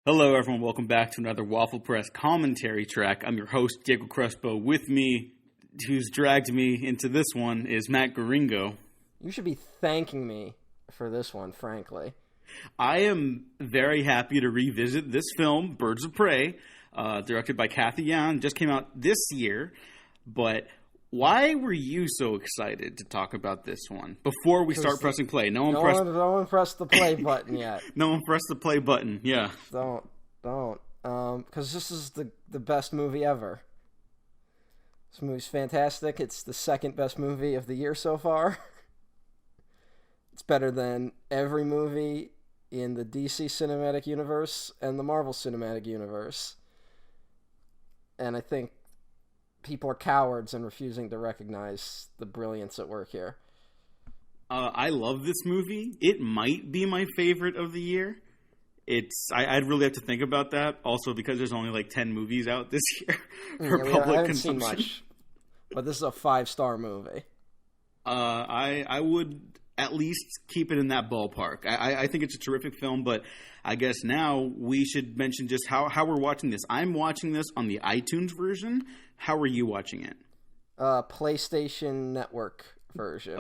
Hello, everyone. Welcome back to another Waffle Press commentary track. I'm your host, Diego Crespo. With me, who's dragged me into this one, is Matt Garingo. You should be thanking me for this one, frankly. I am very happy to revisit this film, Birds of Prey, directed by Kathy Yan. Just came out this year, but why were you so excited to talk about this one before we start pressing play? No one pressed the play button yet. No one pressed the play button. Yeah. Don't. Because this is the best movie ever. This movie's fantastic. It's the second best movie of the year so far. It's better than every movie in the DC Cinematic Universe and the Marvel Cinematic Universe. And I think people are cowards and refusing to recognize the brilliance at work here. I love this movie. It might be my favorite of the year. I'd really have to think about that. Also, because there's only like 10 movies out this year for public consumption. Seen much, but this is a 5-star movie. I would at least keep it in that ballpark. I think it's a terrific film, but I guess now we should mention just how we're watching this. I'm watching this on the iTunes version. How are you watching it? PlayStation Network version.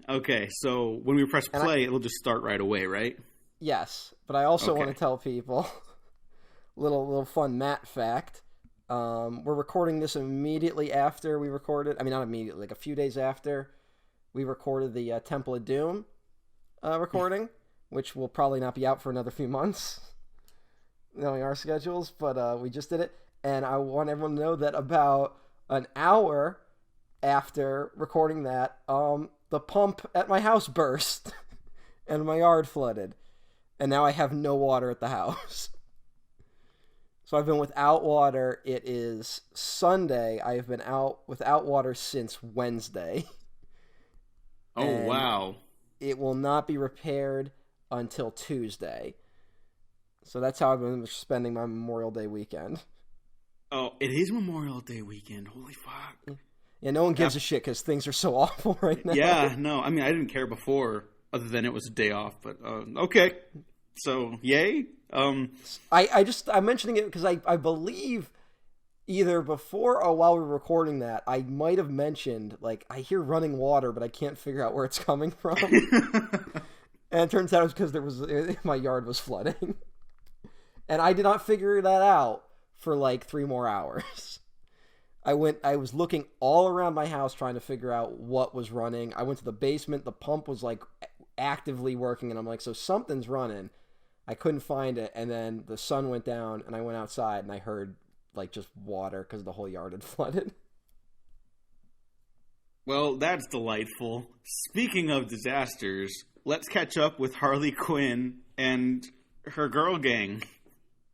Okay. So when we press play, it'll just start right away, right? Yes, but I also want to tell people little fun Matt fact. We're recording this immediately after we recorded. I mean, not immediately, like a few days after we recorded the Temple of Doom recording, which will probably not be out for another few months, knowing our schedules. But we just did it, and I want everyone to know that about an hour after recording that, the pump at my house burst, and my yard flooded. And now I have no water at the house. So I've been without water. It is Sunday. I have been out without water since Wednesday. Oh, wow. It will not be repaired until Tuesday. So that's how I've been spending my Memorial Day weekend. Oh, it is Memorial Day weekend. Holy fuck. Yeah, no one gives a shit because things are so awful right now. Yeah, no. I mean, I didn't care before. Other than it was a day off, but okay. So, yay. I'm mentioning it because I believe either before or while we were recording that, I might have mentioned, like, I hear running water, but I can't figure out where it's coming from. And it turns out it was because my yard was flooding. And I did not figure that out for like 3 more hours. I was looking all around my house trying to figure out what was running. I went to the basement. The pump was like actively working, and I'm like, so something's running. I couldn't find it, and then the sun went down, and I went outside, and I heard like just water because the whole yard had flooded. Well, that's delightful. Speaking of disasters, let's catch up with Harley Quinn and her girl gang.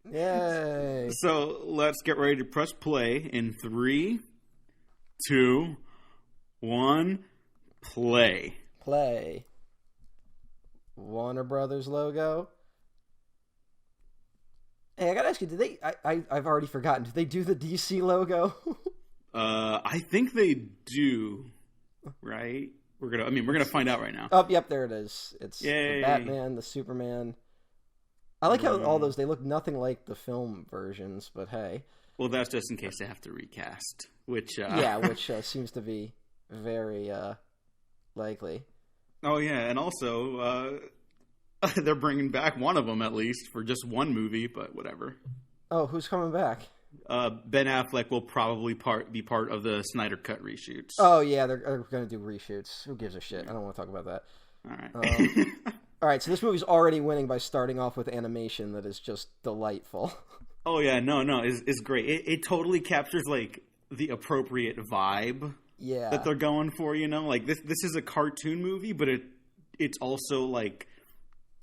Yay! So let's get ready to press play in 3, 2, 1, play. Play. Warner Brothers logo. Hey, I gotta ask you, did they? I've already forgotten. Did they do the DC logo? I think they do. Right? We're gonna find out right now. Oh, yep, there it is. It's Yay. The Batman, the Superman. I like how all those, they look nothing like the film versions, but hey. Well, that's just in case they have to recast, which which seems to be very likely. Oh yeah, and also they're bringing back one of them at least for just one movie, but whatever. Oh, who's coming back? Ben Affleck will probably be part of the Snyder Cut reshoots. Oh yeah, they're going to do reshoots. Who gives a shit? I don't want to talk about that. All right. All right, so this movie's already winning by starting off with animation that is just delightful. Oh yeah, no, it's great. It totally captures like the appropriate vibe. Yeah. That they're going for, you know? Like this is a cartoon movie, but it's also like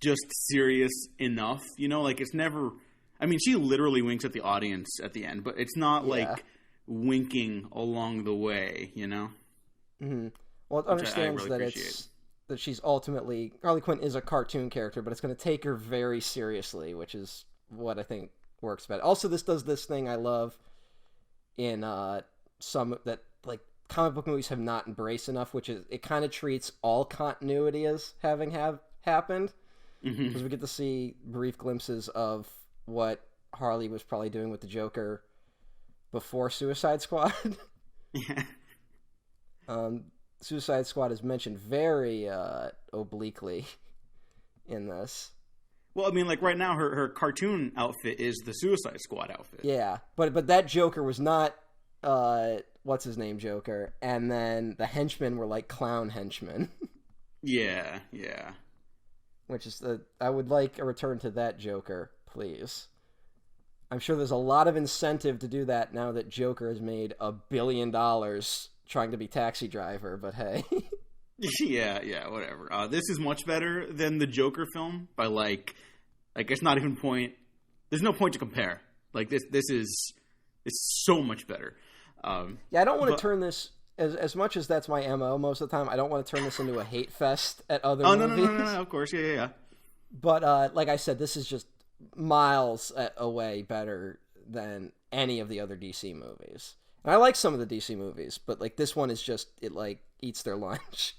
just serious enough, you know? Like it's never, I mean, she literally winks at the audience at the end, but it's not like winking along the way, you know? Mm-hmm. Well, it understands that she's ultimately, Harley Quinn is a cartoon character, but it's going to take her very seriously, which is what I think works better. Also, this does this thing I love in some that like comic book movies have not embraced enough, which is it kind of treats all continuity as having happened. Because we get to see brief glimpses of what Harley was probably doing with the Joker before Suicide Squad. Yeah. Suicide Squad is mentioned very obliquely in this. Well, I mean, like right now, her cartoon outfit is the Suicide Squad outfit. Yeah, but that Joker was not what's his name Joker, and then the henchmen were like clown henchmen. Yeah. Which is I would like a return to that Joker, please. I'm sure there's a lot of incentive to do that now that Joker has made $1 billion trying to be Taxi Driver, but hey. Yeah, whatever. This is much better than the Joker film by like it's not even point. There's no point to compare. Like this is it's so much better. Yeah, I don't want to turn this as much as that's my MO most of the time. I don't want to turn this into a hate fest at other movies. No, of course, yeah. But like I said, this is just miles away better than any of the other DC movies. And I like some of the DC movies, but like this one is just it like eats their lunch.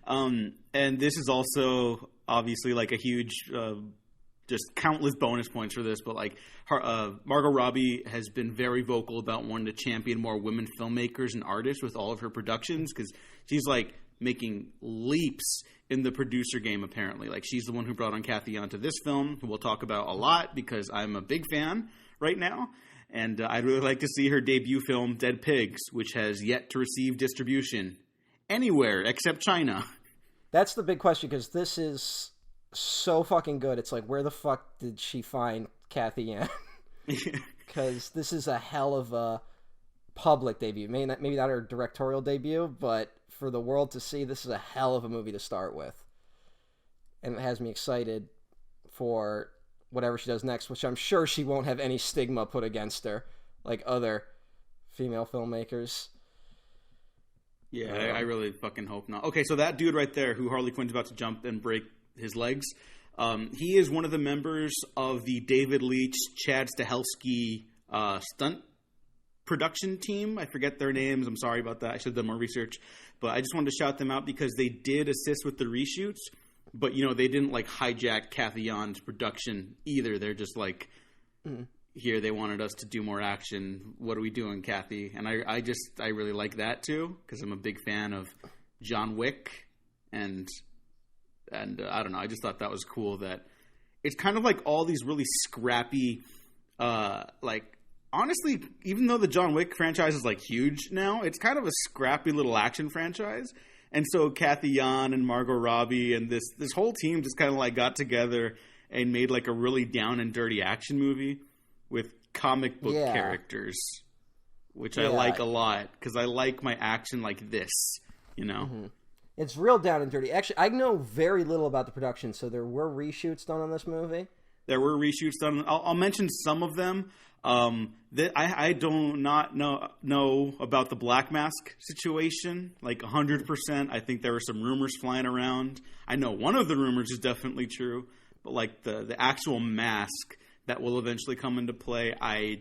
And this is also obviously like a huge, just countless bonus points for this. But like Margot Robbie has been very vocal about wanting to champion more women filmmakers and artists with all of her productions because she's like making leaps in the producer game. Apparently, like she's the one who brought on Kathy onto this film, who we'll talk about a lot because I'm a big fan right now. And I'd really like to see her debut film, Dead Pigs, which has yet to receive distribution anywhere except China. That's the big question, because this is so fucking good. It's like, where the fuck did she find Kathy Ann? Because this is a hell of a public debut. Maybe not her directorial debut, but for the world to see, this is a hell of a movie to start with. And it has me excited for whatever she does next, which I'm sure she won't have any stigma put against her like other female filmmakers. Yeah, I really fucking hope not. Okay, so that dude right there who Harley Quinn's about to jump and break his legs, he is one of the members of the David Leitch, Chad Stahelski stunt production team. I forget their names. I'm sorry about that. I should have done more research. But I just wanted to shout them out because they did assist with the reshoots. But, you know, they didn't, like, hijack Kathy Yon's production either. They're just like, here, they wanted us to do more action. What are we doing, Kathy? And I really like that, too, because I'm a big fan of John Wick. And I don't know, I just thought that was cool that it's kind of like all these really scrappy, like, honestly, even though the John Wick franchise is, like, huge now, it's kind of a scrappy little action franchise. And so Kathy Yan and Margot Robbie and this whole team just kind of like got together and made like a really down and dirty action movie with comic book characters, which I like a lot because I like my action like this, you know? Mm-hmm. It's real down and dirty. Actually, I know very little about the production, so there were reshoots done on this movie. There were reshoots done. I'll mention some of them. I do not know about the Black Mask situation, like 100%. I think there were some rumors flying around. I know one of the rumors is definitely true, but like the actual mask that will eventually come into play, I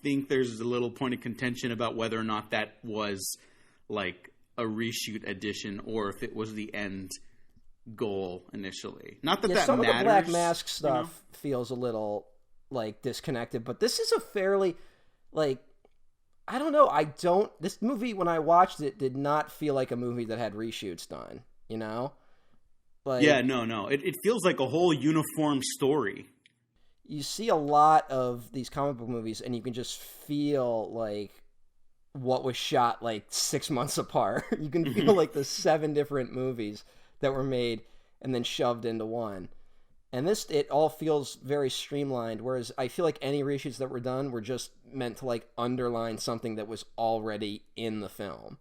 think there's a little point of contention about whether or not that was like a reshoot edition or if it was the end goal initially. Not that that some matters. Some of the Black Mask stuff feels a little like disconnected, but this is a fairly like I don't know. This movie when I watched it did not feel like a movie that had reshoots done. You know, like no. It feels like a whole uniform story. You see a lot of these comic book movies, and you can just feel like what was shot like 6 months apart. You can feel like the 7 different movies that were made and then shoved into one. And it all feels very streamlined, whereas I feel like any reshoots that were done were just meant to like underline something that was already in the film.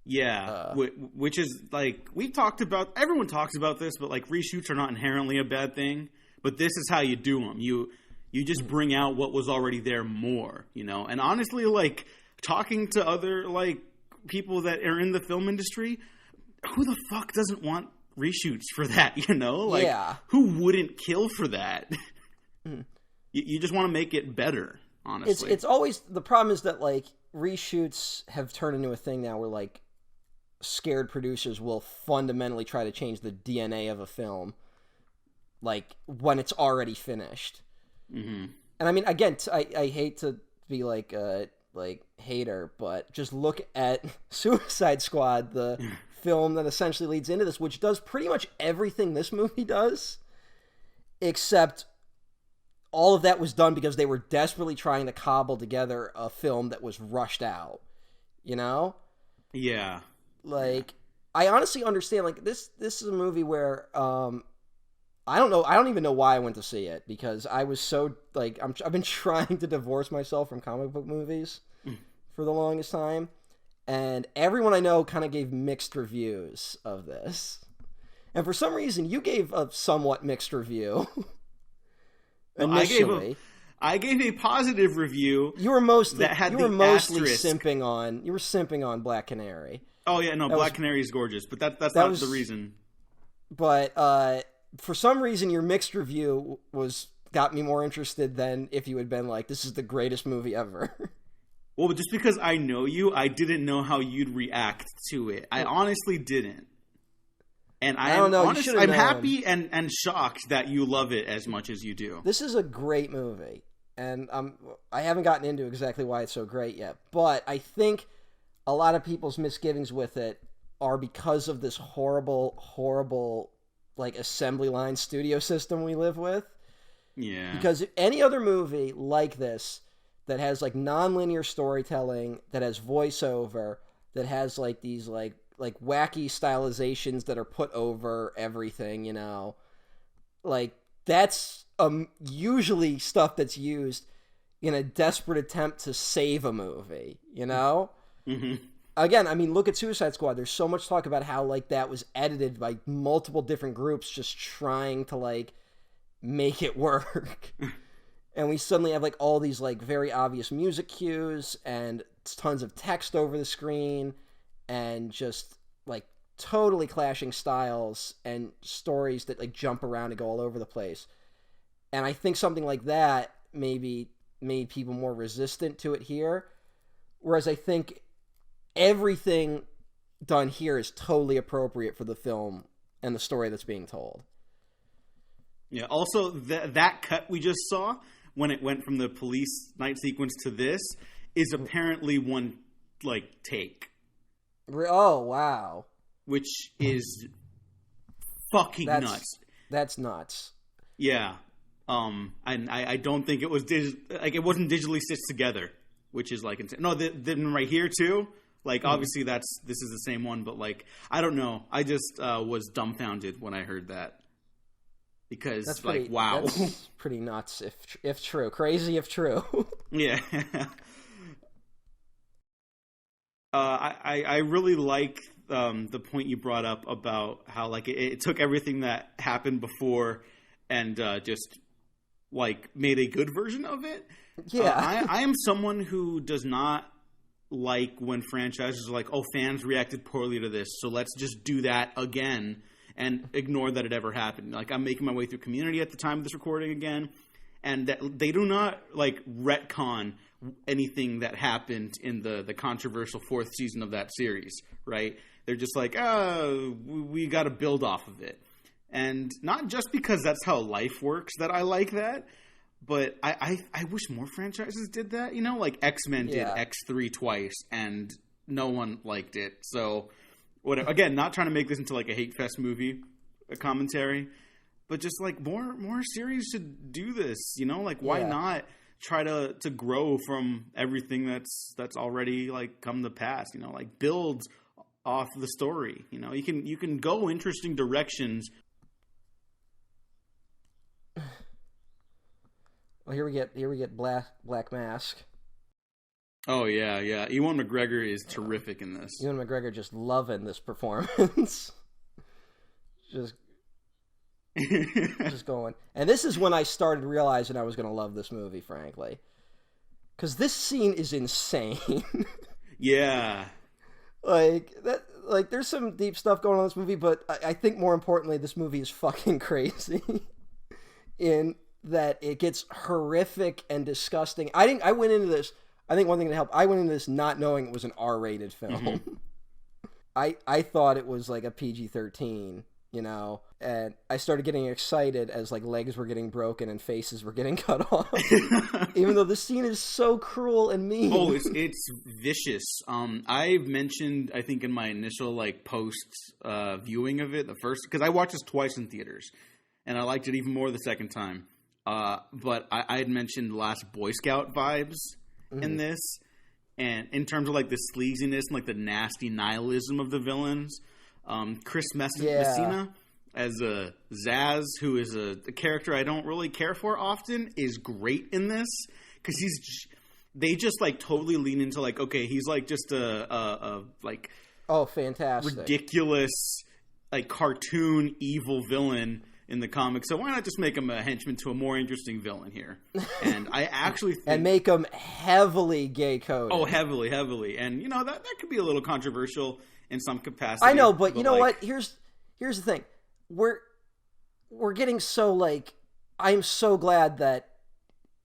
Yeah, which is like everyone talks about this, but like reshoots are not inherently a bad thing. But this is how you do them. You just bring out what was already there more, you know. And honestly, like talking to other like people that are in the film industry, who the fuck doesn't want reshoots for that, you know? Like, who wouldn't kill for that? You just want to make it better, honestly. It's always, the problem is that, like, reshoots have turned into a thing now where, like, scared producers will fundamentally try to change the DNA of a film like when it's already finished. Mm-hmm. And I mean, again, I hate to be like hater, but just look at Suicide Squad, the film that essentially leads into this, which does pretty much everything this movie does, except all of that was done because they were desperately trying to cobble together a film that was rushed out, you know? Yeah. Like, I honestly understand, like, this is a movie where, I don't even know why I went to see it, because I was so, like, I've been trying to divorce myself from comic book movies for the longest time, and everyone I know kind of gave mixed reviews of this. And for some reason, you gave a somewhat mixed review. Initially. I gave a positive review. You were mostly asterisk. simping on Black Canary. Oh yeah, no, Black Canary is gorgeous, but that's not the reason. But for some reason, your mixed review got me more interested than if you had been like, "This is the greatest movie ever." Well, just because I know you, I didn't know how you'd react to it. I honestly didn't. And I'm happy and shocked that you love it as much as you do. This is a great movie, and I haven't gotten into exactly why it's so great yet, but I think a lot of people's misgivings with it are because of this horrible, like, assembly line studio system we live with. Yeah. Because any other movie like this that has, like, non-linear storytelling, that has voiceover, that has, like, these, like wacky stylizations that are put over everything, you know, like, that's usually stuff that's used in a desperate attempt to save a movie, you know? Mm-hmm. Again, I mean, look at Suicide Squad. There's so much talk about how, like, that was edited by multiple different groups just trying to, like, make it work. And we suddenly have, like, all these, like, very obvious music cues and tons of text over the screen, and just, like, totally clashing styles and stories that, like, jump around and go all over the place. And I think something like that maybe made people more resistant to it here. Whereas I think everything done here is totally appropriate for the film and the story that's being told. Yeah, also, that cut we just saw, when it went from the police night sequence to this, is apparently one, like, take. Oh, wow. Which is fucking nuts. That's nuts. Yeah. And I don't think it was it wasn't digitally stitched together, which is, like, insane. No, then right here too. Like, obviously this is the same one, but, like, I don't know. I just was dumbfounded when I heard that, because wow, that's pretty nuts if true, crazy if true. Yeah. I really like the point you brought up about how, like, it took everything that happened before and just, like, made a good version of it. Yeah. I am someone who does not like when franchises are like, oh, fans reacted poorly to this, so let's just do that again and ignore that it ever happened. Like, I'm making my way through Community at the time of this recording again, and that they do not, like, retcon anything that happened in the controversial fourth season of that series, right? They're just like, we got to build off of it. And not just because that's how life works that I like that, but I wish more franchises did that, you know? Like, X-Men did X3 twice, and no one liked it. So, whatever. Again, not trying to make this into, like, a hate fest movie, a commentary, but just, like, more series should do this, you know? Like, why not try to grow from everything that's already, like, come to pass, you know? Like, build off the story, you know? You can go interesting directions. Well, here we get Black Mask. Oh yeah. Ewan McGregor is terrific in this. Ewan McGregor just loving this performance. just going. And this is when I started realizing I was going to love this movie, frankly. Because this scene is insane. Yeah. Like, there's some deep stuff going on in this movie, but I think more importantly, this movie is fucking crazy. In that it gets horrific and disgusting. I went into this, I think one thing that helped, I went into this not knowing it was an R-rated film. Mm-hmm. I thought it was like a PG-13 you know, and I started getting excited as like legs were getting broken and faces were getting cut off. Even though the scene is so cruel and mean. Oh, it's vicious. I've mentioned, I think in my initial like post viewing of it, the first, because I watched this twice in theaters, and I liked it even more the second time. But I had mentioned Last Boy Scout vibes in this, and in terms of like the sleaziness and like the nasty nihilism of the villains. Chris Messina as Zaz, who is a character I don't really care for often, is great in this because they just like totally lean into like, okay, he's like just a like, oh, fantastic, ridiculous like cartoon evil villain in the comics, so why not just make him a henchman to a more interesting villain here? And I actually think... and make him heavily gay coded. Oh, heavily, and you know that could be a little controversial in some capacity. I know, but you know what? Here's the thing: we're getting so like, I'm so glad that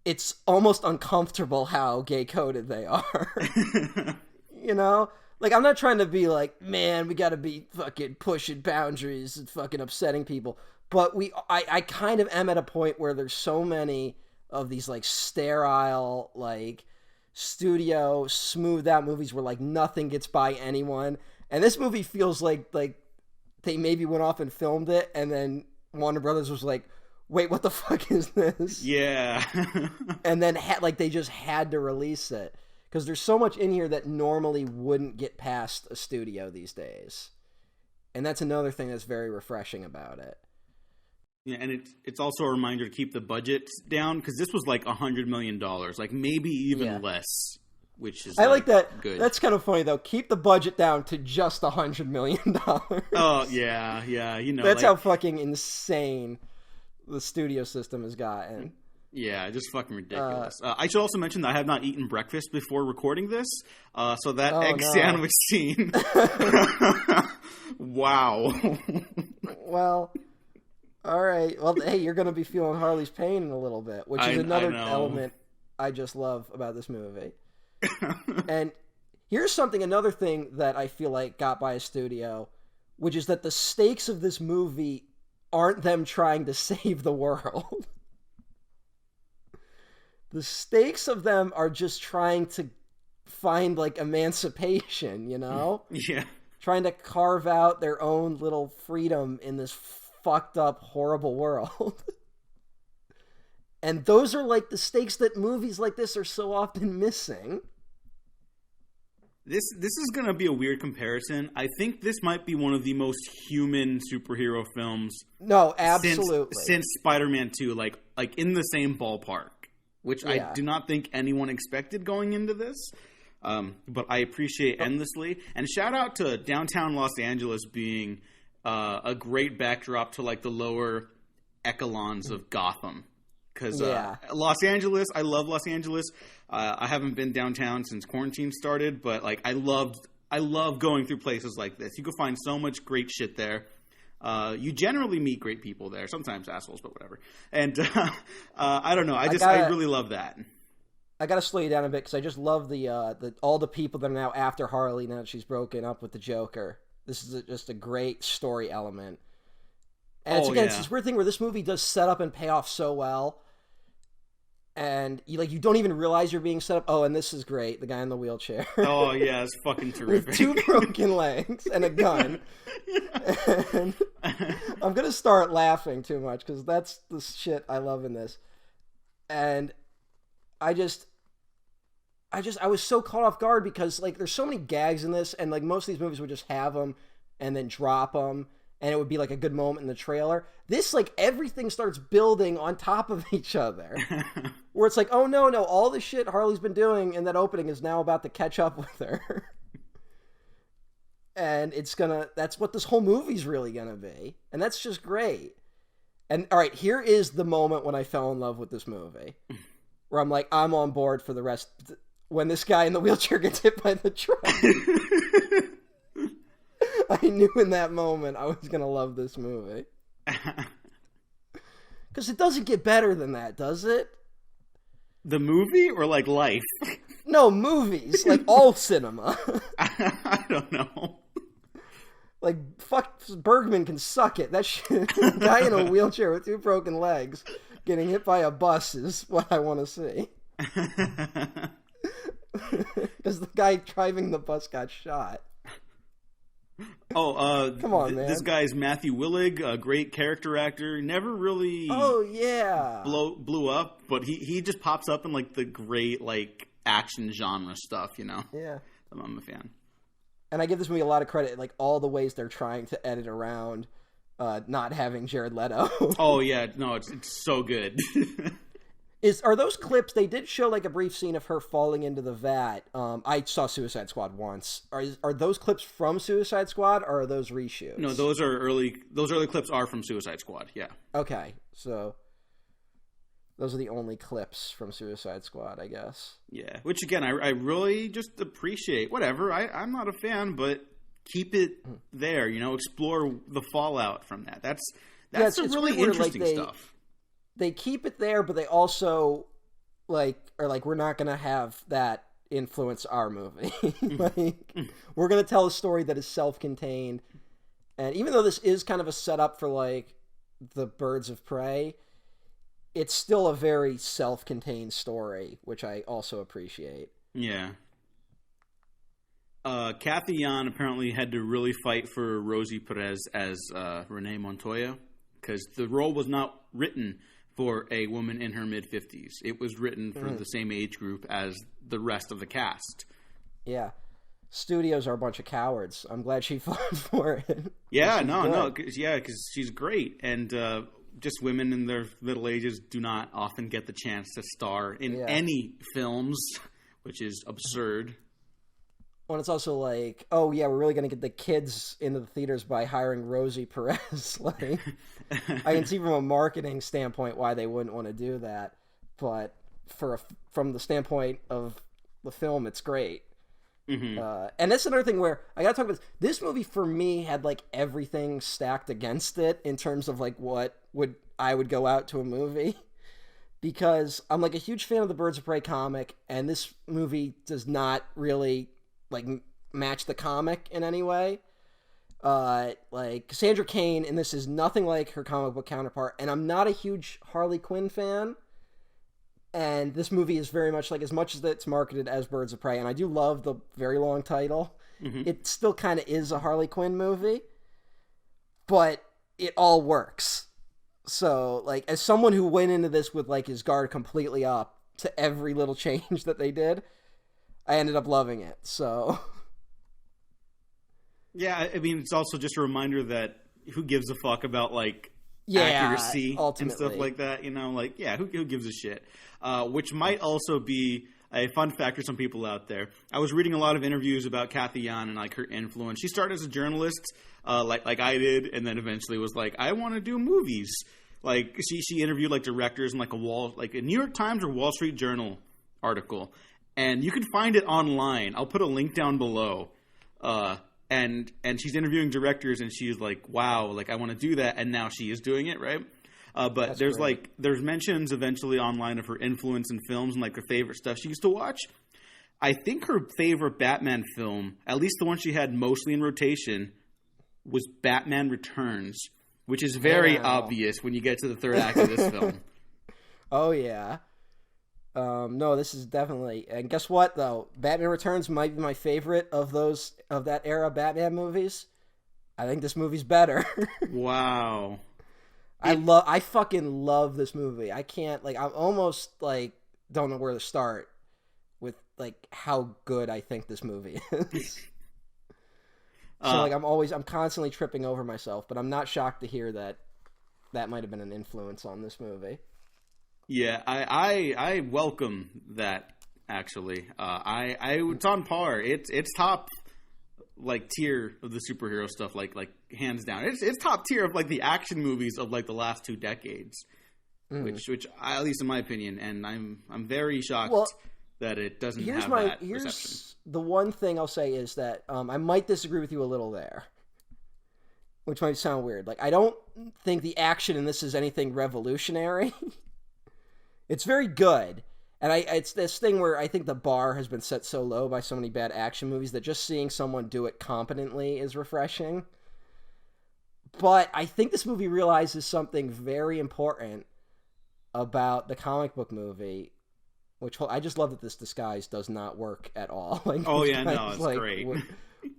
it's almost uncomfortable how gay coded they are. You know. Like, I'm not trying to be like, man, we got to be fucking pushing boundaries and fucking upsetting people. But I kind of am at a point where there's so many of these, like, sterile, like, studio, smoothed out movies where, like, nothing gets by anyone. And this movie feels like they maybe went off and filmed it, and then Warner Brothers was like, wait, what the fuck is this? Yeah. And then, they just had to release it. Because there's so much in here that normally wouldn't get past a studio these days. And that's another thing that's very refreshing about it. Yeah, and it's also a reminder to keep the budget down, because this was like $100 million, like maybe even less, which is I like that. Good. That's kind of funny, though. Keep the budget down to just $100 million. Oh, yeah, you know. That's how fucking insane the studio system has gotten. Yeah, just fucking ridiculous. I should also mention that I have not eaten breakfast before recording this, so that egg sandwich scene. Wow. Well, all right. Well, hey, you're going to be feeling Harley's pain in a little bit, which is another element I just love about this movie. And here's another thing that I feel like got by a studio, which is that the stakes of this movie aren't them trying to save the world. The stakes of them are just trying to find, like, emancipation, you know? Yeah. Trying to carve out their own little freedom in this fucked up, horrible world. And those are, like, the stakes that movies like this are so often missing. This is going to be a weird comparison. I think this might be one of the most human superhero films. No, absolutely. Since Spider-Man 2, like in the same ballpark. Which I do not think anyone expected going into this, but I appreciate endlessly. And shout out to downtown Los Angeles being a great backdrop to like the lower echelons of Gotham. Because Los Angeles, I love Los Angeles. I haven't been downtown since quarantine started, but like I love going through places like this. You can find so much great shit there. You generally meet great people there, sometimes assholes, but whatever. And I don't know. I really love that. I gotta slow you down a bit because I just love the all the people that are now after Harley now that she's broken up with the Joker. This is just a great story element. And it's this weird thing where this movie does set up and pay off so well. And you don't even realize you're being set up. Oh, and this is great. The guy in the wheelchair. Oh, yeah, it's fucking terrific. With 2 broken legs and a gun. And I'm going to start laughing too much because that's the shit I love in this. And I was so caught off guard because like there's so many gags in this, and like most of these movies would just have them and then drop them. And it would be like a good moment in the trailer. This, like, everything starts building on top of each other. Where it's like, oh, no, all the shit Harley's been doing in that opening is now about to catch up with her. And that's what this whole movie's really gonna be. And that's just great. And, all right, here is the moment when I fell in love with this movie. Where I'm like, I'm on board for the rest. When this guy in the wheelchair gets hit by the truck. I knew in that moment I was going to love this movie. Because it doesn't get better than that, does it? The movie or like life? No, movies. Like all cinema. I don't know. Like, fuck, Bergman can suck it. That shit, guy in a wheelchair with 2 broken legs getting hit by a bus is what I want to see. Because the guy driving the bus got shot. Come on, man. This guy's Matthew Willig, a great character actor. Never really blew up, but he just pops up in, like, the great, like, action genre stuff, you know? Yeah. I'm a fan. And I give this movie a lot of credit, like, all the ways they're trying to edit around not having Jared Leto. Oh, yeah. No, it's so good. Are those clips? They did show like a brief scene of her falling into the vat. I saw Suicide Squad once. Are those clips from Suicide Squad, or are those reshoots? No, those early clips are from Suicide Squad. Yeah. Okay, so those are the only clips from Suicide Squad, I guess. Yeah, which again, I really just appreciate. Whatever, I'm not a fan, but keep it there. You know, explore the fallout from that. That's some really interesting stuff. They keep it there, but they also are like, we're not going to have that influence our movie. Like, we're going to tell a story that is self-contained. And even though this is kind of a setup for like the Birds of Prey, it's still a very self-contained story, which I also appreciate. Yeah. Kathy Yan apparently had to really fight for Rosie Perez as Renee Montoya, because the role was not written for a woman in her mid-50s. It was written for the same age group as the rest of the cast. Yeah. Studios are a bunch of cowards. I'm glad she fought for it. Yeah, because she's great. And just women in their middle ages do not often get the chance to star in any films, which is absurd. Well, it's also like, oh yeah, we're really going to get the kids into the theaters by hiring Rosie Perez. Like, I can see from a marketing standpoint why they wouldn't want to do that, but from the standpoint of the film, it's great. Mm-hmm. And that's another thing where I got to talk about this movie. For me, had like everything stacked against it in terms of like what I would go out to a movie, because I'm like a huge fan of the Birds of Prey comic, and this movie does not really like match the comic in any way. Like Cassandra Cain in this is nothing like her comic book counterpart, and I'm not a huge Harley Quinn fan. And this movie is very much like, as much as it's marketed as Birds of Prey, and I do love the very long title, it still kind of is a Harley Quinn movie, but it all works. So, like, as someone who went into this with like his guard completely up to every little change that they did, I ended up loving it, so... Yeah, I mean, it's also just a reminder that who gives a fuck about, like, accuracy and stuff like that, you know? Like, yeah, who gives a shit? Which might also be a fun fact for some people out there. I was reading a lot of interviews about Kathy Yan and, like, her influence. She started as a journalist, like I did, and then eventually was like, I want to do movies. Like, she interviewed, like, directors in, like, a New York Times or Wall Street Journal article. And you can find it online. I'll put a link down below. And she's interviewing directors, and she's like, wow, like, I want to do that. And now she is doing it, right? But there's mentions eventually online of her influence in films and, like, her favorite stuff she used to watch. I think her favorite Batman film, at least the one she had mostly in rotation, was Batman Returns, which is very obvious when you get to the third act of this film. Oh, yeah. No, this is definitely, and guess what though? Batman Returns might be my favorite of that era Batman movies. I think this movie's better. Wow. I fucking love this movie. I can't, like, I'm almost like don't know where to start with like how good I think this movie is. So like I'm constantly tripping over myself, but I'm not shocked to hear that might have been an influence on this movie. Yeah, I welcome that, actually. It's on par. It's top, like, tier of the superhero stuff, like hands down. It's top tier of, like, the action movies of, like, the last 2 decades, which at least in my opinion, and I'm very shocked that it doesn't have that reception. Here's the one thing I'll say is that I might disagree with you a little there, which might sound weird. Like, I don't think the action in this is anything revolutionary. It's very good, and it's this thing where I think the bar has been set so low by so many bad action movies that just seeing someone do it competently is refreshing. But I think this movie realizes something very important about the comic book movie, which I just love that this disguise does not work at all. Like, oh yeah, no, it's like, great.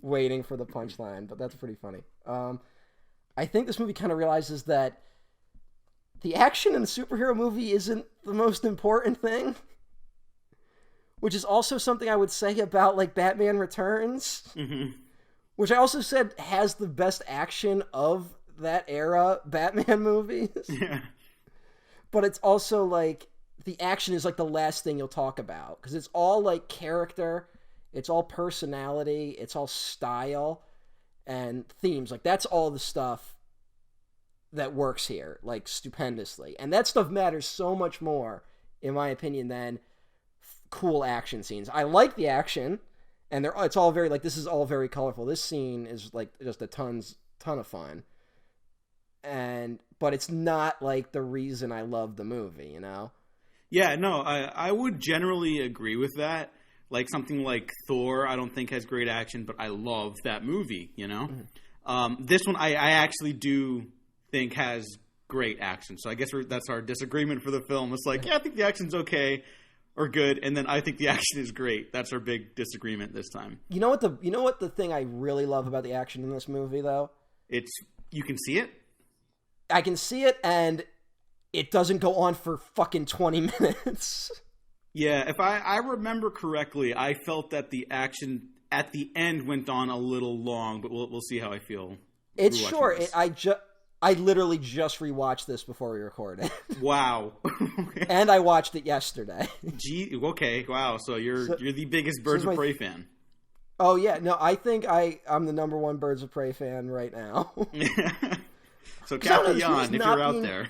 Waiting for the punchline, but that's pretty funny. I think this movie kind of realizes that the action in a superhero movie isn't the most important thing, which is also something I would say about like Batman Returns, which I also said has the best action of that era Batman movies. Yeah. But it's also like the action is like the last thing you'll talk about because it's all like character, it's all personality, it's all style and themes. Like that's all the stuff that works here, like stupendously. And that stuff matters so much more, in my opinion, than cool action scenes. I like the action, and it's all very like this is all very colorful. This scene is like just a ton of fun. But it's not like the reason I love the movie, you know? Yeah, no, I would generally agree with that. Like something like Thor, I don't think has great action, but I love that movie, you know? This one I actually do think has great action. So I guess that's our disagreement for the film. It's like, yeah, I think the action's okay or good, and then I think the action is great. That's our big disagreement this time. You know what the thing I really love about the action in this movie, though? It's you can see it. I can see it, and it doesn't go on for fucking 20 minutes. Yeah, if I remember correctly, I felt that the action at the end went on a little long, but we'll see how I feel. It's short. I literally just rewatched this before we recorded. Wow. Okay. And I watched it yesterday. Gee, okay, wow. So you're the biggest Birds of Prey fan. Oh yeah, no, I think I'm the number one Birds of Prey fan right now. So Capion, if you're out there.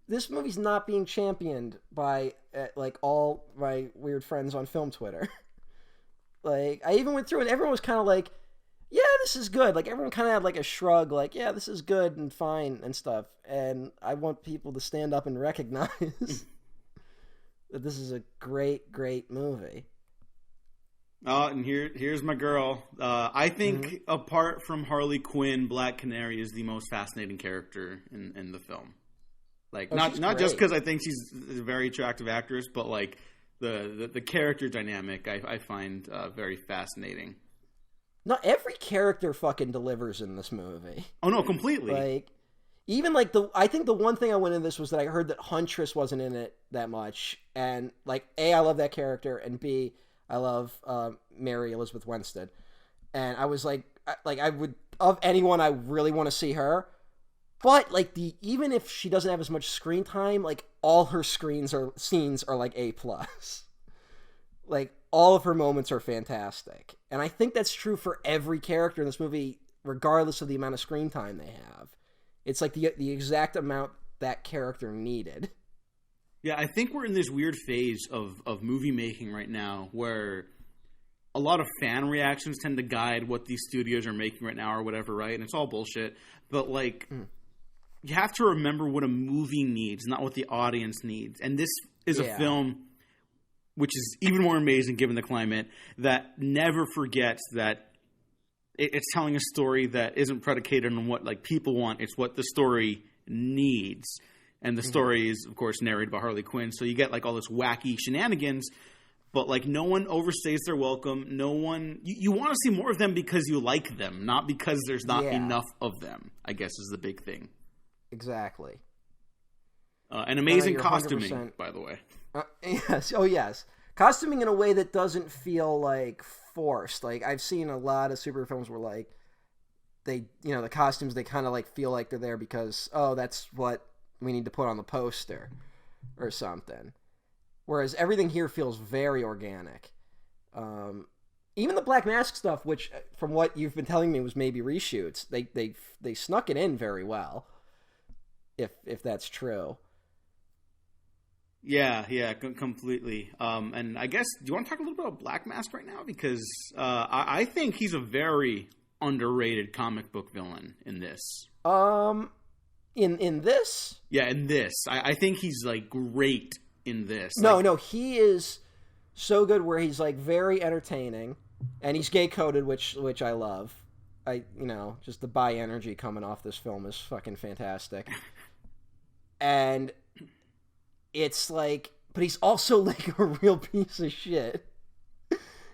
This movie's not being championed by like all my weird friends on film Twitter. Like I even went through and everyone was kind of like, yeah, this is good. Like everyone kind of had like a shrug, like, yeah, this is good and fine and stuff. And I want people to stand up and recognize that this is a great, great movie. Oh, and here's my girl. I think apart from Harley Quinn, Black Canary is the most fascinating character in the film. Like not just because I think she's a very attractive actress, but like the character dynamic I find very fascinating. Not every character fucking delivers in this movie. Oh no, completely. Like even like I think the one thing I went in this was that I heard that Huntress wasn't in it that much, and like A, I love that character, and B, I love Mary Elizabeth Winstead, and I was like I would of anyone I really want to see her, but like even if she doesn't have as much screen time, like all her scenes are like A+. Like all of her moments are fantastic, and I think that's true for every character in this movie, regardless of the amount of screen time they have. It's like the exact amount that character needed. Yeah, I think we're in this weird phase of movie making right now where a lot of fan reactions tend to guide what these studios are making right now or whatever, right? And it's all bullshit. But, like, you have to remember what a movie needs, not what the audience needs. And this is a film, which is even more amazing given the climate, that never forgets that it's telling a story that isn't predicated on what, like, people want. It's what the story needs. And the story is, of course, narrated by Harley Quinn. So you get, like, all this wacky shenanigans. But, like, no one overstays their welcome. No one... You want to see more of them because you like them, not because there's not enough of them, I guess is the big thing. Exactly. And amazing costuming, by the way. Yes. Oh, yes. Costuming in a way that doesn't feel, like, forced. Like, I've seen a lot of superhero films where, like, they... You know, the costumes, they kind of, like, feel like they're there because, oh, that's what we need to put on the poster or something. Whereas everything here feels very organic. Even the Black Mask stuff, which from what you've been telling me was maybe reshoots, they snuck it in very well. If that's true. Yeah, completely. And I guess, do you want to talk a little bit about Black Mask right now? Because I think he's a very underrated comic book villain in this. In this? Yeah, in this. I think he's, like, great in this. No, he is so good where he's, like, very entertaining, and he's gay-coded, which I love. just the bi energy coming off this film is fucking fantastic. And it's like, but he's also like a real piece of shit.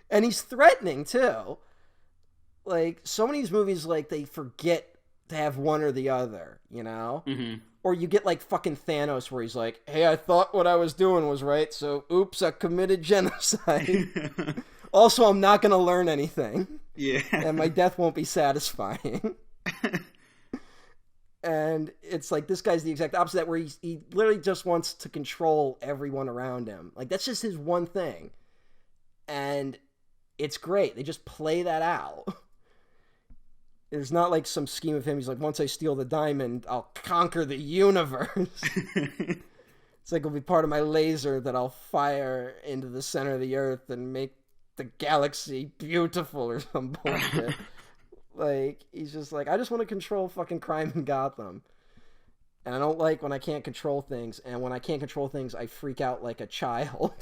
And he's threatening too. Like, so many of these movies, like, they forget to have one or the other, you know? Mm-hmm. Or you get like fucking Thanos where he's like, hey, I thought what I was doing was right, so oops, I committed genocide. Also, I'm not going to learn anything. Yeah. And my death won't be satisfying. And it's like, this guy's the exact opposite of that, where he literally just wants to control everyone around him. Like, that's just his one thing. And it's great. They just play that out. There's not like some scheme of him. He's like, once I steal the diamond, I'll conquer the universe. It's like, it'll be part of my laser that I'll fire into the center of the earth and make the galaxy beautiful or some bullshit. Like, he's just like, I just want to control fucking crime in Gotham. And I don't like when I can't control things. And when I can't control things, I freak out like a child.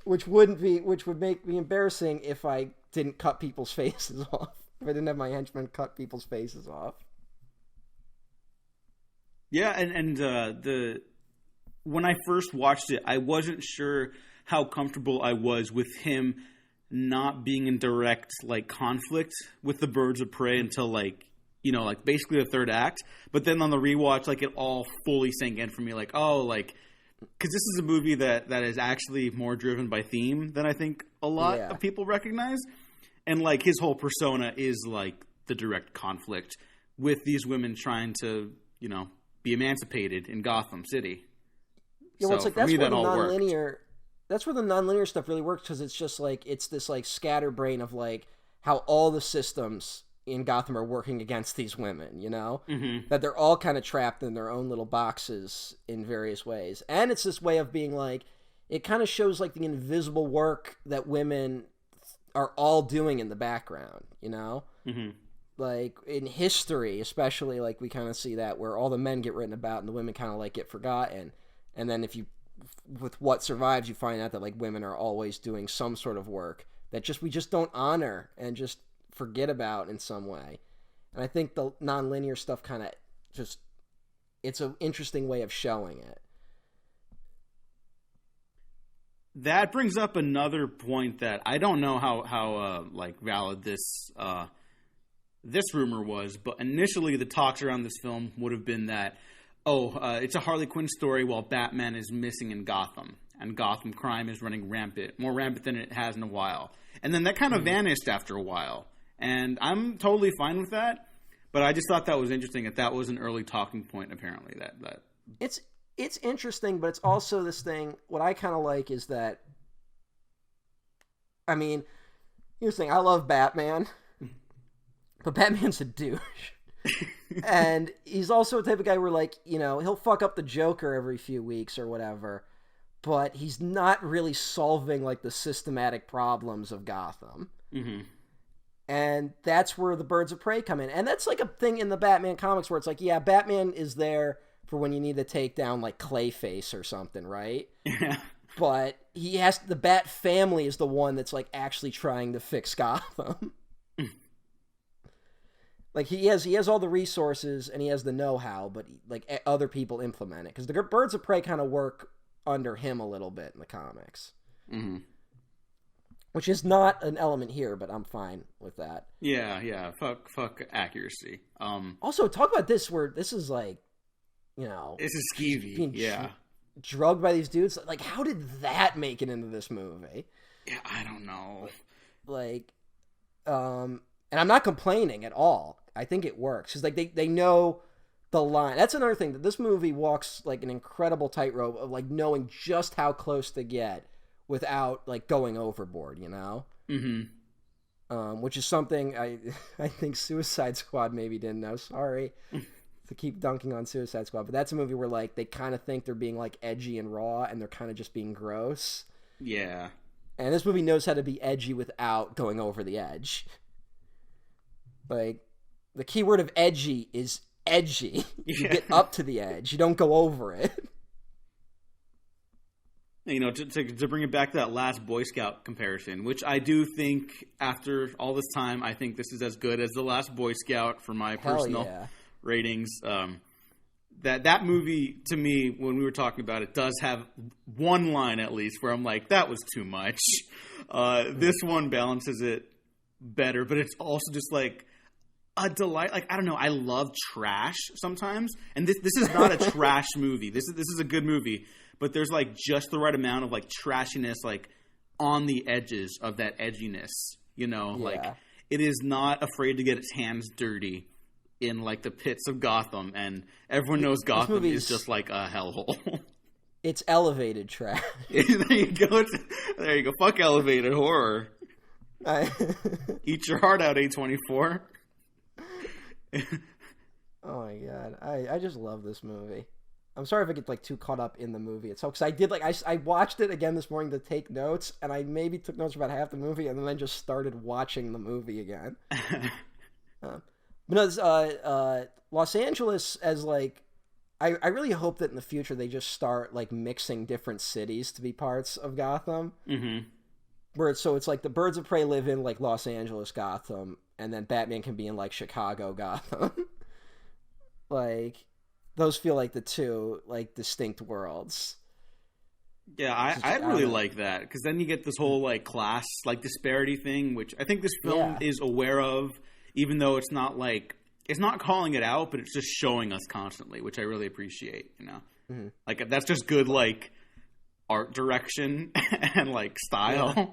Which would make me embarrassing if I didn't cut people's faces off. If I didn't have my henchmen cut people's faces off. Yeah, and when I first watched it, I wasn't sure how comfortable I was with him not being in direct like conflict with the Birds of Prey until like basically the third act. But then on the rewatch, like, it all fully sank in for me. Like, oh, like, because this is a movie that is actually more driven by theme than I think a lot of people recognize. And like, his whole persona is like the direct conflict with these women trying to, be emancipated in Gotham City. Yeah, well, it's like, that's where the nonlinear. That's where the nonlinear stuff really works, because it's just like, it's this like scatterbrain of like how all the systems in Gotham are working against these women, Mm-hmm. that they're all kind of trapped in their own little boxes in various ways. And it's this way of being like, it kind of shows like the invisible work that women are all doing in the background, Mm-hmm. Like in history, especially, like we kind of see that where all the men get written about and the women kind of like get forgotten. And then with what survives, you find out that like women are always doing some sort of work that we just don't honor and just forget about in some way. And I think the nonlinear stuff kind of just, it's an interesting way of showing it. That brings up another point that I don't know how like valid this rumor was, but initially the talks around this film would have been that, it's a Harley Quinn story while Batman is missing in Gotham, and Gotham crime is running rampant, more rampant than it has in a while. And then that kind of vanished after a while, and I'm totally fine with that. But I just thought that was interesting that was an early talking point. Apparently, that it's interesting, but it's also this thing. What I kind of like is that, I mean, here's the thing: I love Batman, but Batman's a douche. And he's also a type of guy where, like, he'll fuck up the Joker every few weeks or whatever, but he's not really solving like the systematic problems of Gotham. Mm-hmm. And that's where the Birds of Prey come in. And that's like a thing in the Batman comics where it's like, yeah, Batman is there for when you need to take down like Clayface or something, right? Yeah. But the Bat family is the one that's like actually trying to fix Gotham. Like, he has all the resources and he has the know-how, but like other people implement it, because the Birds of Prey kind of work under him a little bit in the comics. Mm-hmm. Which is not an element here, but I'm fine with that. Yeah. Fuck accuracy. Also, talk about this, where this is like, this is skeevy. Yeah. Drugged by these dudes. Like, how did that make it into this movie? Yeah, I don't know. Like, and I'm not complaining at all. I think it works. Because, like, they know the line. That's another thing, that this movie walks, like, an incredible tightrope of, like, knowing just how close to get without, like, going overboard, Mm-hmm. Which is something I think Suicide Squad maybe didn't know. Sorry to keep dunking on Suicide Squad, but that's a movie where, like, they kind of think they're being, like, edgy and raw, and they're kind of just being gross. Yeah. And this movie knows how to be edgy without going over the edge. Like, the key word of edgy is edgy. You get up to the edge. You don't go over it. to bring it back to that last Boy Scout comparison, which I do think after all this time, I think this is as good as the last Boy Scout for my personal ratings. That movie, to me, when we were talking about it, does have one line at least where I'm like, that was too much. This one balances it better, but it's also just like a delight. Like, I don't know, I love trash sometimes, and this is not a trash movie. This is a good movie, but there's like just the right amount of like trashiness, like on the edges of that edginess. Like it is not afraid to get its hands dirty in like the pits of Gotham, and everyone knows Gotham is just like a hellhole. It's elevated trash. There you go. There you go. Fuck elevated horror. Eat your heart out, A24. Oh my god, I just love this movie. I'm sorry if I get like too caught up in the movie itself, because I did I watched it again this morning to take notes, and I maybe took notes for about half the movie, and then I just started watching the movie again. But Los Angeles as like, I really hope that in the future they just start like mixing different cities to be parts of Gotham. Mm-hmm. Where it's like the Birds of Prey live in like Los Angeles, Gotham, and then Batman can be in like Chicago, Gotham. Like those feel like the two like distinct worlds. Yeah, I really like that, because then you get this whole like class like disparity thing, which I think this film is aware of, even though it's not calling it out, but it's just showing us constantly, which I really appreciate. Mm-hmm. Like that's just good like art direction and like style. Yeah.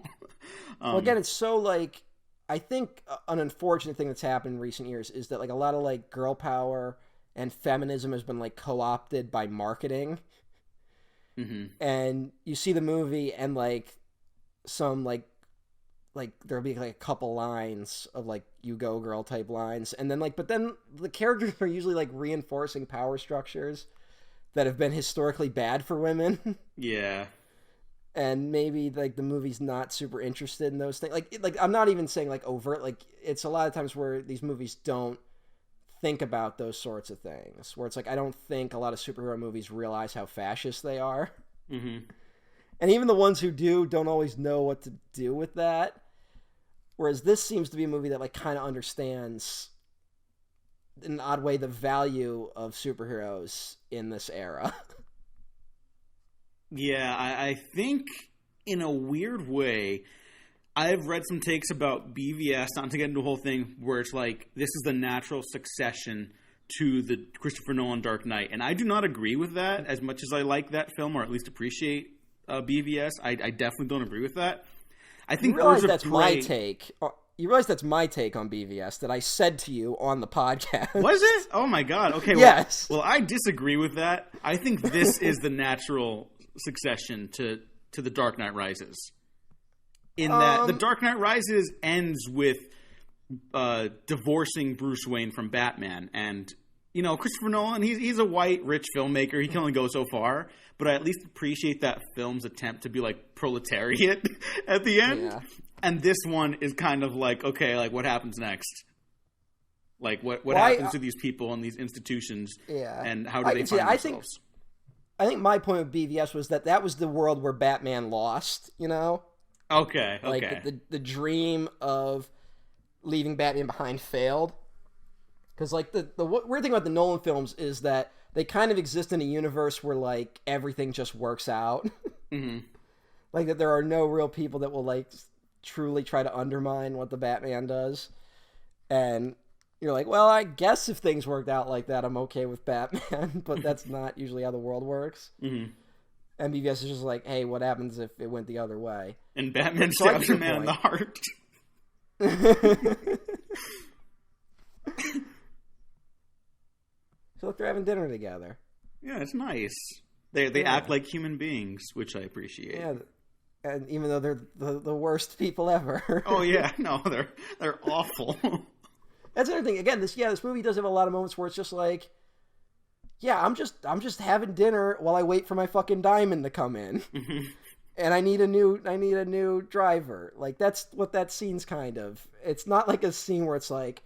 Well, again, it's so like, I think an unfortunate thing that's happened in recent years is that like a lot of like girl power and feminism has been like co-opted by marketing. Mm-hmm. And you see the movie and like some like there'll be like a couple lines of like "you go girl" type lines, and then like, but then the characters are usually like reinforcing power structures that have been historically bad for women. Yeah. And maybe like the movie's not super interested in those things. Like I'm not even saying like overt. Like it's a lot of times where these movies don't think about those sorts of things. Where it's like, I don't think a lot of superhero movies realize how fascist they are. Mm-hmm. And even the ones who do don't always know what to do with that. Whereas this seems to be a movie that like kind of understands in an odd way the value of superheroes in this era. Yeah, I think in a weird way, I've read some takes about BVS, not to get into the whole thing, where it's like, this is the natural succession to the Christopher Nolan Dark Knight. And I do not agree with that as much as I like that film, or at least appreciate BVS. I definitely don't agree with that. I think you realize that's my take. You realize that's my take on BVS that I said to you on the podcast. Was it? Oh my god. Okay. Well, yes. Well, I disagree with that. I think this is the natural succession to The Dark Knight Rises. In that The Dark Knight Rises ends with divorcing Bruce Wayne from Batman, and Christopher Nolan, he's a white rich filmmaker. He can only go so far, but I at least appreciate that film's attempt to be like proletariat at the end. Yeah. And this one is kind of like, okay, like what happens next? Like what happens to these people and these institutions? Yeah. And how do they find themselves? I think my point with BVS was that was the world where Batman lost, Okay. Like the dream of leaving Batman behind failed. Because like the weird thing about the Nolan films is that they kind of exist in a universe where like everything just works out. Mm-hmm. Like that there are no real people that will like truly try to undermine what the Batman does. And you're like, well, I guess if things worked out like that, I'm okay with Batman, but that's not usually how the world works. Mm-hmm. And BVS is just like, hey, what happens if it went the other way? And Batman stabs a man in the heart. So look, they're having dinner together. Yeah, it's nice. They act like human beings, which I appreciate. Yeah, and even though they're the worst people ever. Oh yeah, no, they're awful. That's another thing. Again, this movie does have a lot of moments where it's just like, yeah, I'm just having dinner while I wait for my fucking diamond to come in, and I need a new driver. Like that's what that scene's kind of. It's not like a scene where it's like,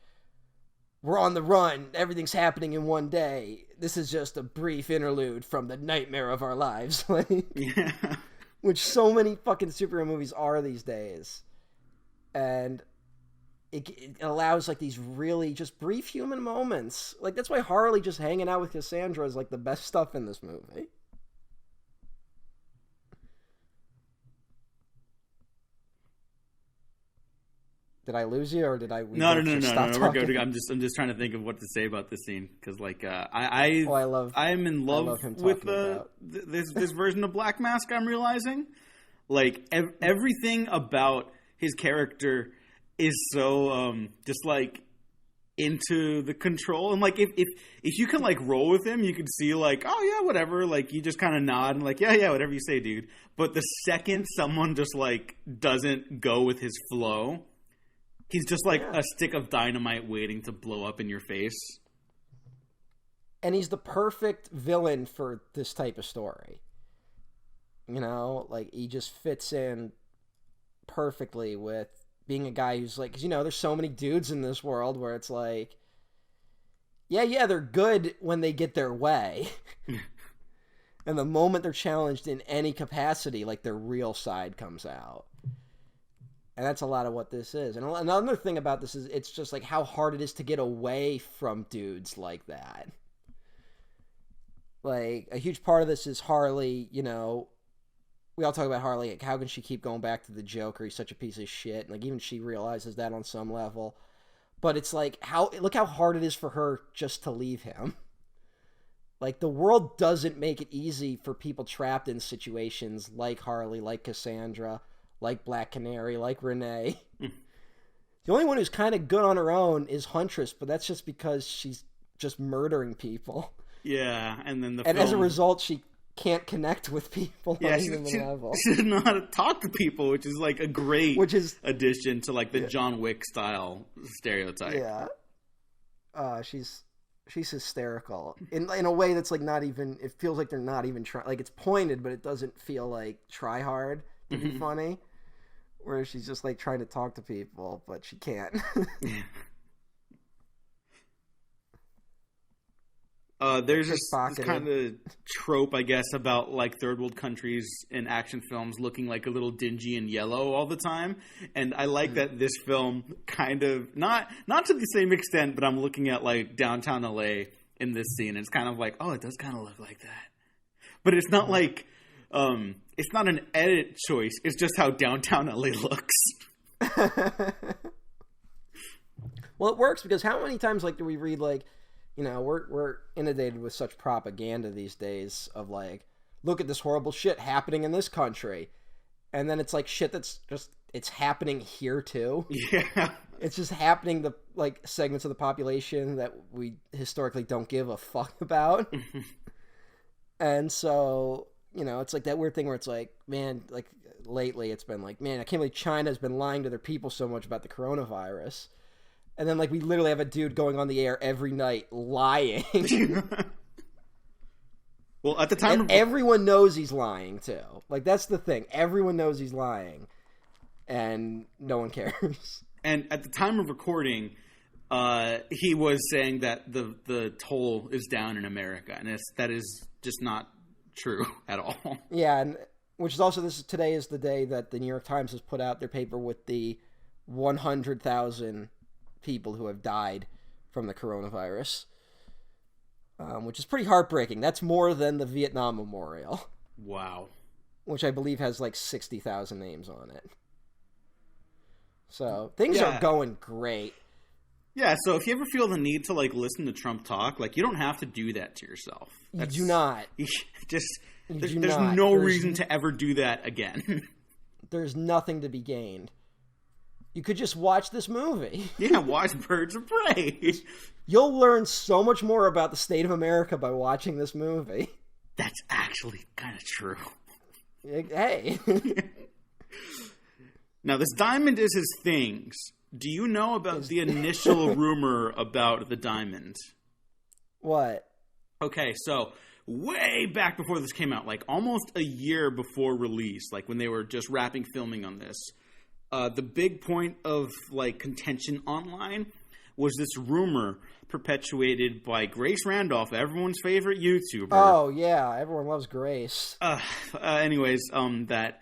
we're on the run, everything's happening in one day. This is just a brief interlude from the nightmare of our lives. Like, yeah. which so many fucking superhero movies are these days. And it allows like these really just brief human moments. Like that's why Harley just hanging out with Cassandra is like the best stuff in this movie. Did I lose you, or did I? No. We're good. I'm just trying to think of what to say about this scene because, like, I'm in love with this version of Black Mask. I'm realizing, like, everything about his character is so just like into the control, and like if you can like roll with him, you can see like, oh yeah, whatever. Like you just kind of nod and like, yeah, whatever you say, dude. But the second someone just like doesn't go with his flow. He's just like a stick of dynamite waiting to blow up in your face. And he's the perfect villain for this type of story. You know, like he just fits in perfectly with being a guy who's like, 'cause, you know, there's so many dudes in this world where it's like, yeah, they're good when they get their way. And the moment they're challenged in any capacity, like their real side comes out. And that's a lot of what this is. And another thing about this is it's just like how hard it is to get away from dudes like that. Like, a huge part of this is Harley, you know, we all talk about Harley, like, how can she keep going back to the Joker? He's such a piece of shit. And, like, even she realizes that on some level. But it's like, look how hard it is for her just to leave him. Like, the world doesn't make it easy for people trapped in situations like Harley, like Cassandra, like Black Canary, like Renee. The only one who's kind of good on her own is Huntress, but that's just because she's just murdering people. Yeah, and then as a result, she can't connect with people on she level. She doesn't know how to talk to people, which is like a great addition to like the John Wick style stereotype. Yeah, she's hysterical in a way that's like not even. It feels like they're not even trying. Like it's pointed, but it doesn't feel like try hard to be funny. Where she's just like trying to talk to people, but she can't. There's this kind of trope, I guess, about like third world countries in action films looking like a little dingy and yellow all the time. And I like that this film kind of not to the same extent, but I'm looking at like downtown LA in this scene. And it's kind of like, oh, it does kind of look like that. But it's not like it's not an edit choice. It's just how downtown LA looks. Well, it works because how many times like do we read like, you know, we're inundated with such propaganda these days of like, look at this horrible shit happening in this country. And then it's like shit that's just, it's happening here too. Yeah. It's just happening to like segments of the population that we historically don't give a fuck about. And so, you know, it's like that weird thing where it's like, man, like lately it's been like, man, I can't believe China's been lying to their people so much about the coronavirus. And then, like, we literally have a dude going on the air every night lying. Well, at the time... And everyone knows he's lying, too. Like, that's the thing. Everyone knows he's lying. And no one cares. And at the time of recording, he was saying that the toll is down in America. And that is just not true at all. Yeah, and which is also... Today is the day that the New York Times has put out their paper with the 100,000... people who have died from the coronavirus, which is pretty heartbreaking. That's more than the Vietnam Memorial. Wow. Which I believe has like 60,000 names on it. So things are going great. Yeah, so if you ever feel the need to like listen to Trump talk, like you don't have to do that to yourself. You do not. There's no reason to ever do that again. There's nothing to be gained. You could just watch this movie. Yeah, watch Birds of Prey. You'll learn so much more about the state of America by watching this movie. That's actually kind of true. Hey. Now, this diamond is his things. Do you know about the initial rumor about the diamond? What? Okay, so way back before this came out, like almost a year before release, like when they were just filming on this, the big point of like contention online was this rumor perpetuated by Grace Randolph, everyone's favorite YouTuber. Oh, yeah. Everyone loves Grace. Anyways, that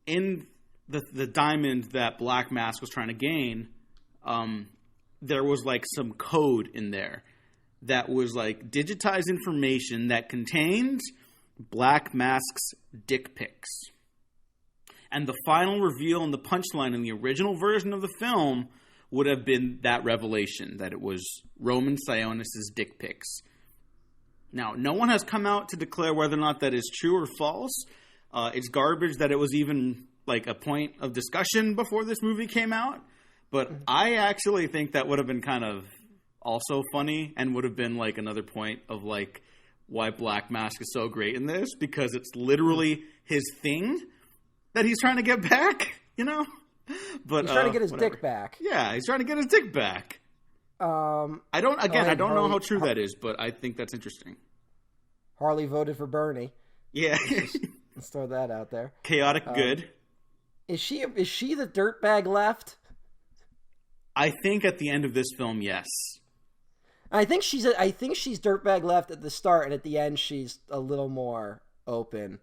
in the diamond that Black Mask was trying to gain, there was like some code in there that was like digitized information that contained Black Mask's dick pics. And the final reveal and the punchline in the original version of the film would have been that revelation, that it was Roman Sionis' dick pics. Now, no one has come out to declare whether or not that is true or false. It's garbage that it was even like a point of discussion before this movie came out. But I actually think that would have been kind of also funny and would have been like another point of like why Black Mask is so great in this, because it's literally his thing that he's trying to get back, you know? But he's trying to get his dick back. Yeah, he's trying to get his dick back. I don't know how true that is, but I think that's interesting. Harley voted for Bernie. Yeah. Let's throw that out there. Chaotic good. Is she the dirtbag left? I think at the end of this film, yes. I think she's dirtbag left at the start, and at the end she's a little more open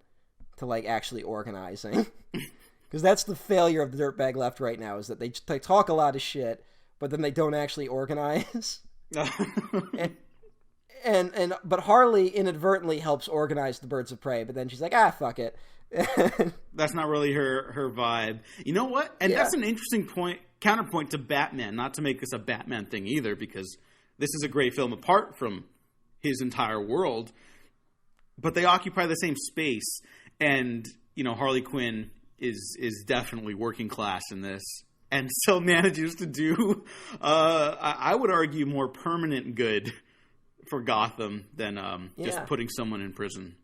to like actually organizing. Because that's the failure of the dirtbag left right now, is that they talk a lot of shit, but then they don't actually organize. But Harley inadvertently helps organize the Birds of Prey, but then she's like, fuck it. That's not really her vibe. You know what? And that's an interesting counterpoint to Batman. Not to make this a Batman thing either, because this is a great film apart from his entire world. But they occupy the same space, and you know, Harley Quinn is definitely working class in this, and still manages to do, I would argue, more permanent good for Gotham than just putting someone in prison.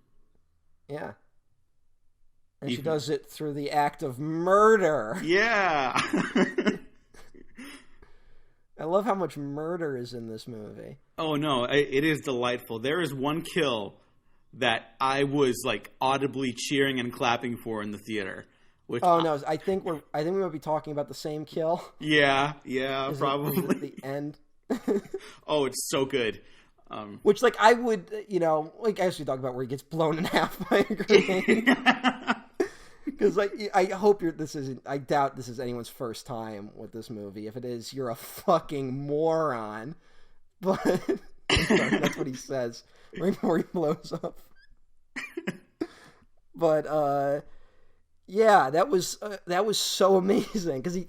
Yeah. And she does it through the act of murder. Yeah. I love how much murder is in this movie. Oh, no. It is delightful. There is one kill that I was like audibly cheering and clapping for in the theater. No! I think we might be talking about the same kill. Yeah, probably. At the end. Oh, it's so good. Which, like, I would, you know, like as we talk about where he gets blown in half by a grenade. Because, like, I doubt this is anyone's first time with this movie. If it is, you're a fucking moron. But that's what he says right before he blows up. But yeah, that was so amazing because I'm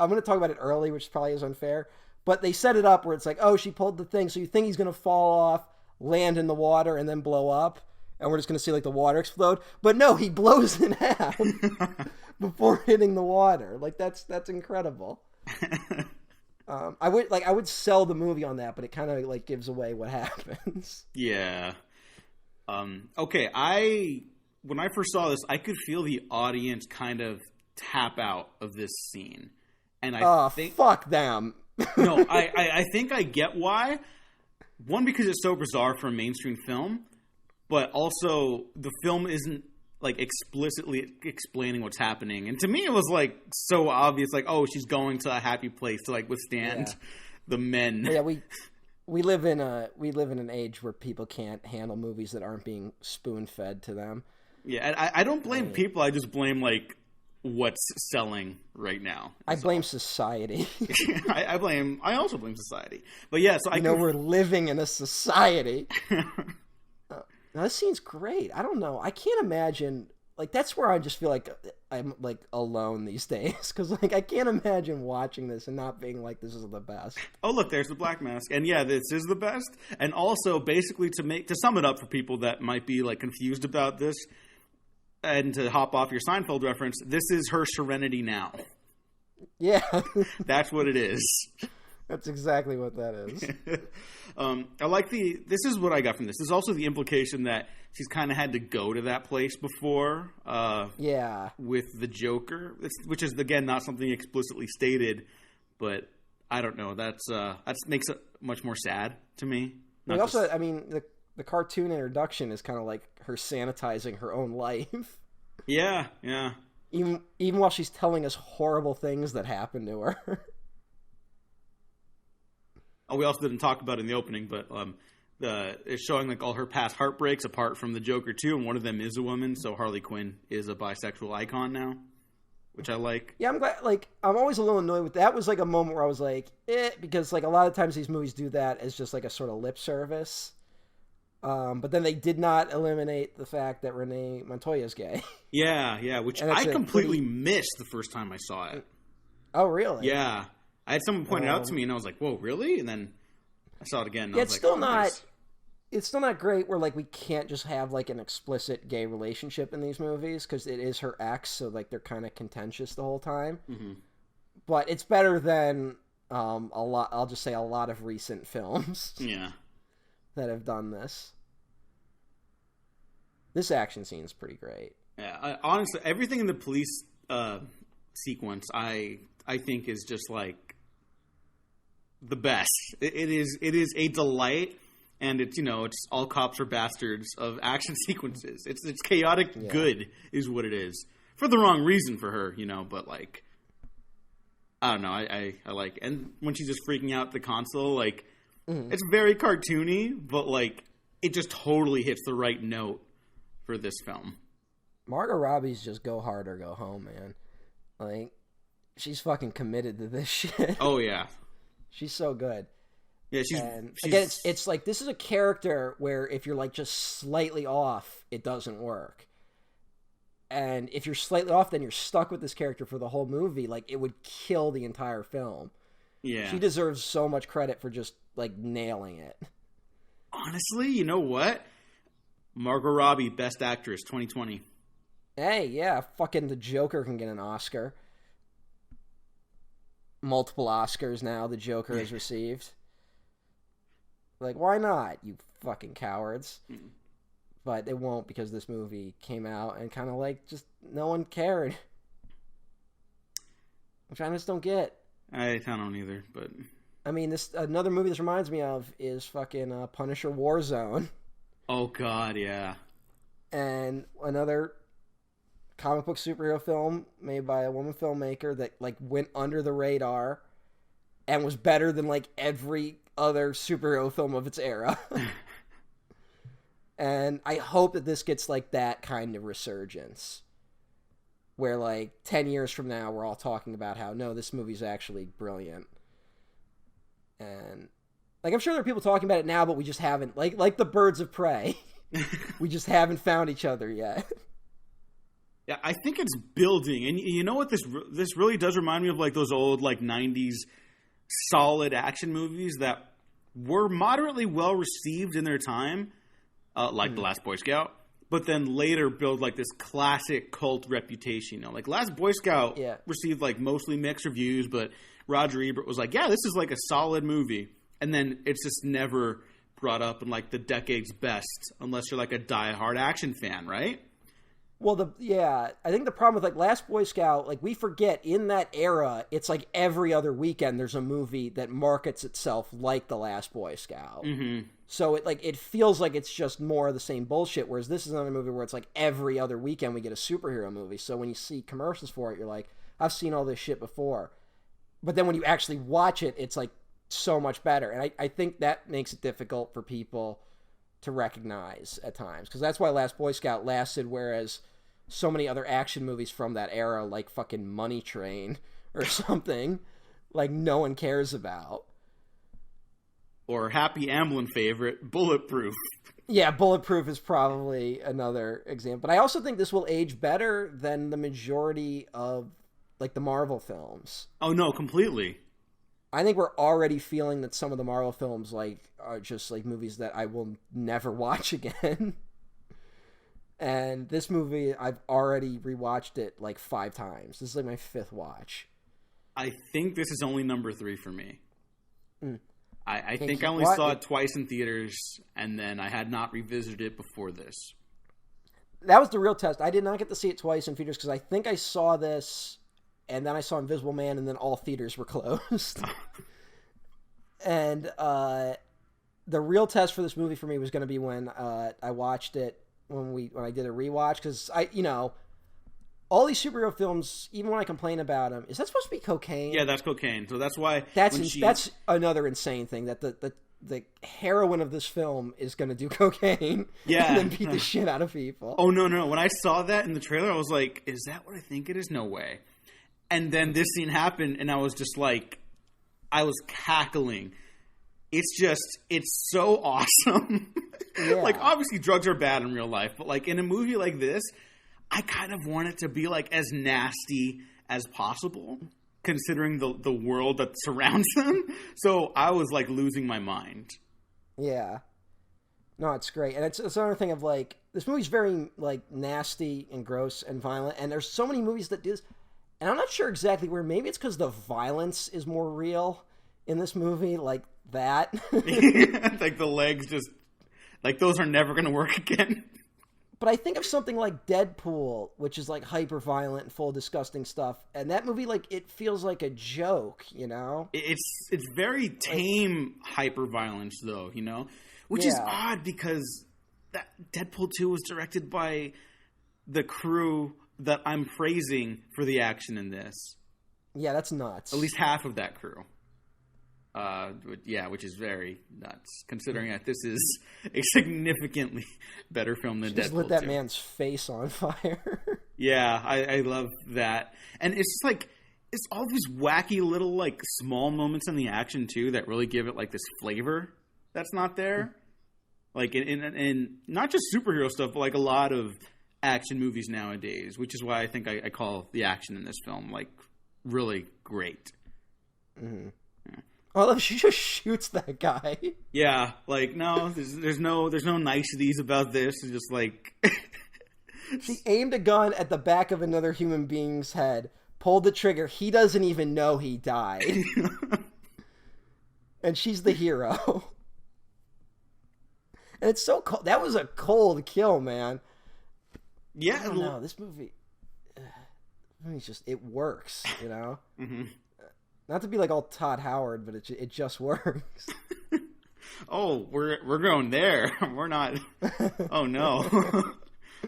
going to talk about it early, which probably is unfair. But they set it up where it's like, oh, she pulled the thing, so you think he's going to fall off, land in the water, and then blow up, and we're just going to see like the water explode. But no, he blows in half before hitting the water. Like that's incredible. I would sell the movie on that, but it kind of like gives away what happens. Yeah. Okay. When I first saw this, I could feel the audience kind of tap out of this scene, and I think fuck them. No, I think I get why. One, because it's so bizarre for a mainstream film, but also the film isn't like explicitly explaining what's happening. And to me, it was like so obvious, like, oh, she's going to a happy place to like withstand the men. Yeah, we live in an age where people can't handle movies that aren't being spoon fed to them. Yeah, I don't blame people. I just blame like what's selling right now. I blame society. I also blame society. But yeah, so we're living in a society. Now this scene's great. I don't know. I can't imagine. Like that's where I just feel like I'm like alone these days because like I can't imagine watching this and not being like this is the best. Oh look, there's the Black Mask, and yeah, this is the best. And also, basically, to sum it up for people that might be like confused about this. And to hop off your Seinfeld reference, this is her Serenity now. Yeah. That's what it is. That's exactly what that is. I like this is what I got from this. There's also the implication that she's kind of had to go to that place before. With the Joker, which is, again, not something explicitly stated, but I don't know. That makes it much more sad to me. The cartoon introduction is kind of like her sanitizing her own life. Yeah. Even while she's telling us horrible things that happen to her. we also didn't talk about it in the opening, but it's showing like all her past heartbreaks apart from the Joker too, and one of them is a woman, so Harley Quinn is a bisexual icon now, which I like. Yeah, I'm glad. Like, I'm always a little annoyed with that. Was like a moment where I was like, because like a lot of times these movies do that as just like a sort of lip service. But then they did not eliminate the fact that Renee Montoya is gay. Yeah, which I completely missed the first time I saw it. Oh, really? Yeah. I had someone point it out to me, and I was like, whoa, really? And then I saw it again, and I was it's like, still nice. It's still not great where, like, we can't just have, like, an explicit gay relationship in these movies, because it is her ex, so, like, they're kind of contentious the whole time. Mm-hmm. But it's better than I'll just say a lot of recent films. Yeah. That have done this. This action scene is pretty great. Yeah, honestly, everything in the police sequence, I think is just like the best. It is a delight, and it's it's all cops are bastards of action sequences. It's chaotic good is what it is, for the wrong reason for her, but like I don't know, I like it. And when she's just freaking out at the console, like it's very cartoony, but like it just totally hits the right note for this film. Margot Robbie's just go hard or go home, man. Like, she's fucking committed to this shit. Oh, yeah. She's so good. Yeah, she's again, it's like, this is a character where if you're, like, just slightly off, it doesn't work. And if you're slightly off, then you're stuck with this character for the whole movie. Like, it would kill the entire film. Yeah. She deserves so much credit for just, like, nailing it. Honestly, you know what? Margot Robbie, Best Actress, 2020. Hey, yeah, fucking the Joker can get an Oscar. Multiple Oscars now the Joker has received. Like, why not, you fucking cowards? But it won't, because this movie came out and kind of like just no one cared. Which I just don't get. I don't either, but I mean, another movie this reminds me of is fucking Punisher Warzone. Oh God, yeah. And another comic book superhero film made by a woman filmmaker that like went under the radar and was better than like every other superhero film of its era. And I hope that this gets like that kind of resurgence where like 10 years from now we're all talking about how no, this movie's actually brilliant. And like I'm sure there are people talking about it now, but we just haven't like the Birds of Prey. We just haven't found each other yet. Yeah, I think it's building, and you know what this really does remind me of, like those old like '90s solid action movies that were moderately well received in their time, like The Last Boy Scout, but then later build like this classic cult reputation. Like Last Boy Scout received like mostly mixed reviews, but Roger Ebert was like, "Yeah, this is like a solid movie," and then it's just never brought up in like the decade's best unless you're like a diehard action fan, right? Well, I think the problem with like Last Boy Scout, like we forget in that era, it's like every other weekend there's a movie that markets itself like The Last Boy Scout. Mm-hmm. So it feels like it's just more of the same bullshit. Whereas this is another movie where it's like every other weekend we get a superhero movie. So when you see commercials for it, you're like, I've seen all this shit before. But then when you actually watch it, it's like so much better. And I think that makes it difficult for people to recognize at times. Because that's why Last Boy Scout lasted, whereas so many other action movies from that era, like fucking Money Train or something, like no one cares about. Or Happy Amblin favorite, Bulletproof. Yeah, Bulletproof is probably another example. But I also think this will age better than the majority of like the Marvel films. Oh no, completely. I think we're already feeling that some of the Marvel films like are just like movies that I will never watch again. And this movie, I've already rewatched it like 5 times. This is like my 5th watch. I think this is only number 3 for me. I think I only saw it twice in theaters, and then I had not revisited it before this. That was the real test. I did not get to see it twice in theaters because I think I saw this, and then I saw Invisible Man, and then all theaters were closed. And the real test for this movie for me was going to be when I watched it when I did a rewatch, because all these superhero films, even when I complain about them, is that supposed to be cocaine? Yeah, that's cocaine. So that's why that's another insane thing, that the heroine of this film is going to do cocaine and then beat the shit out of people. Oh, no. When I saw that in the trailer, I was like, is that what I think it is? No way. And then this scene happened, and I was just like, I was cackling. It's so awesome. Yeah. Like, obviously drugs are bad in real life, but like in a movie like this, I kind of want it to be like as nasty as possible, considering the world that surrounds them. So I was like losing my mind. Yeah. No, it's great. And it's another thing of like, this movie's very like nasty and gross and violent. And there's so many movies that do this. And I'm not sure exactly where. Maybe it's because the violence is more real in this movie, like that. Like the legs just, like those are never going to work again. But I think of something like Deadpool, which is like hyper violent and full of disgusting stuff, and that movie, like, it feels like a joke, you know? It's very tame hyper violence, though, you know, which is odd because that Deadpool 2 was directed by the crew that I'm praising for the action in this. Yeah, that's nuts. At least half of that crew. Which is very nuts, considering that this is a significantly better film than Deadpool 2. Just lit that man's face on fire. Yeah, I love that. And it's just like, it's all these wacky little, like, small moments in the action, too, that really give it, like, this flavor that's not there. Like, in not just superhero stuff, but, like, a lot of action movies nowadays, which is why I think I call the action in this film, like, really great. Mm-hmm. Oh, she just shoots that guy. Yeah, like, no, there's no niceties about this. It's just like she aimed a gun at the back of another human being's head, pulled the trigger. He doesn't even know he died, and she's the hero. And it's so cold. That was a cold kill, man. Yeah, I don't know. This movie, it's just, it works, you know. Mm-hmm. Not to be like all Todd Howard, but it just works. Oh, we're going there. We're not. Oh no,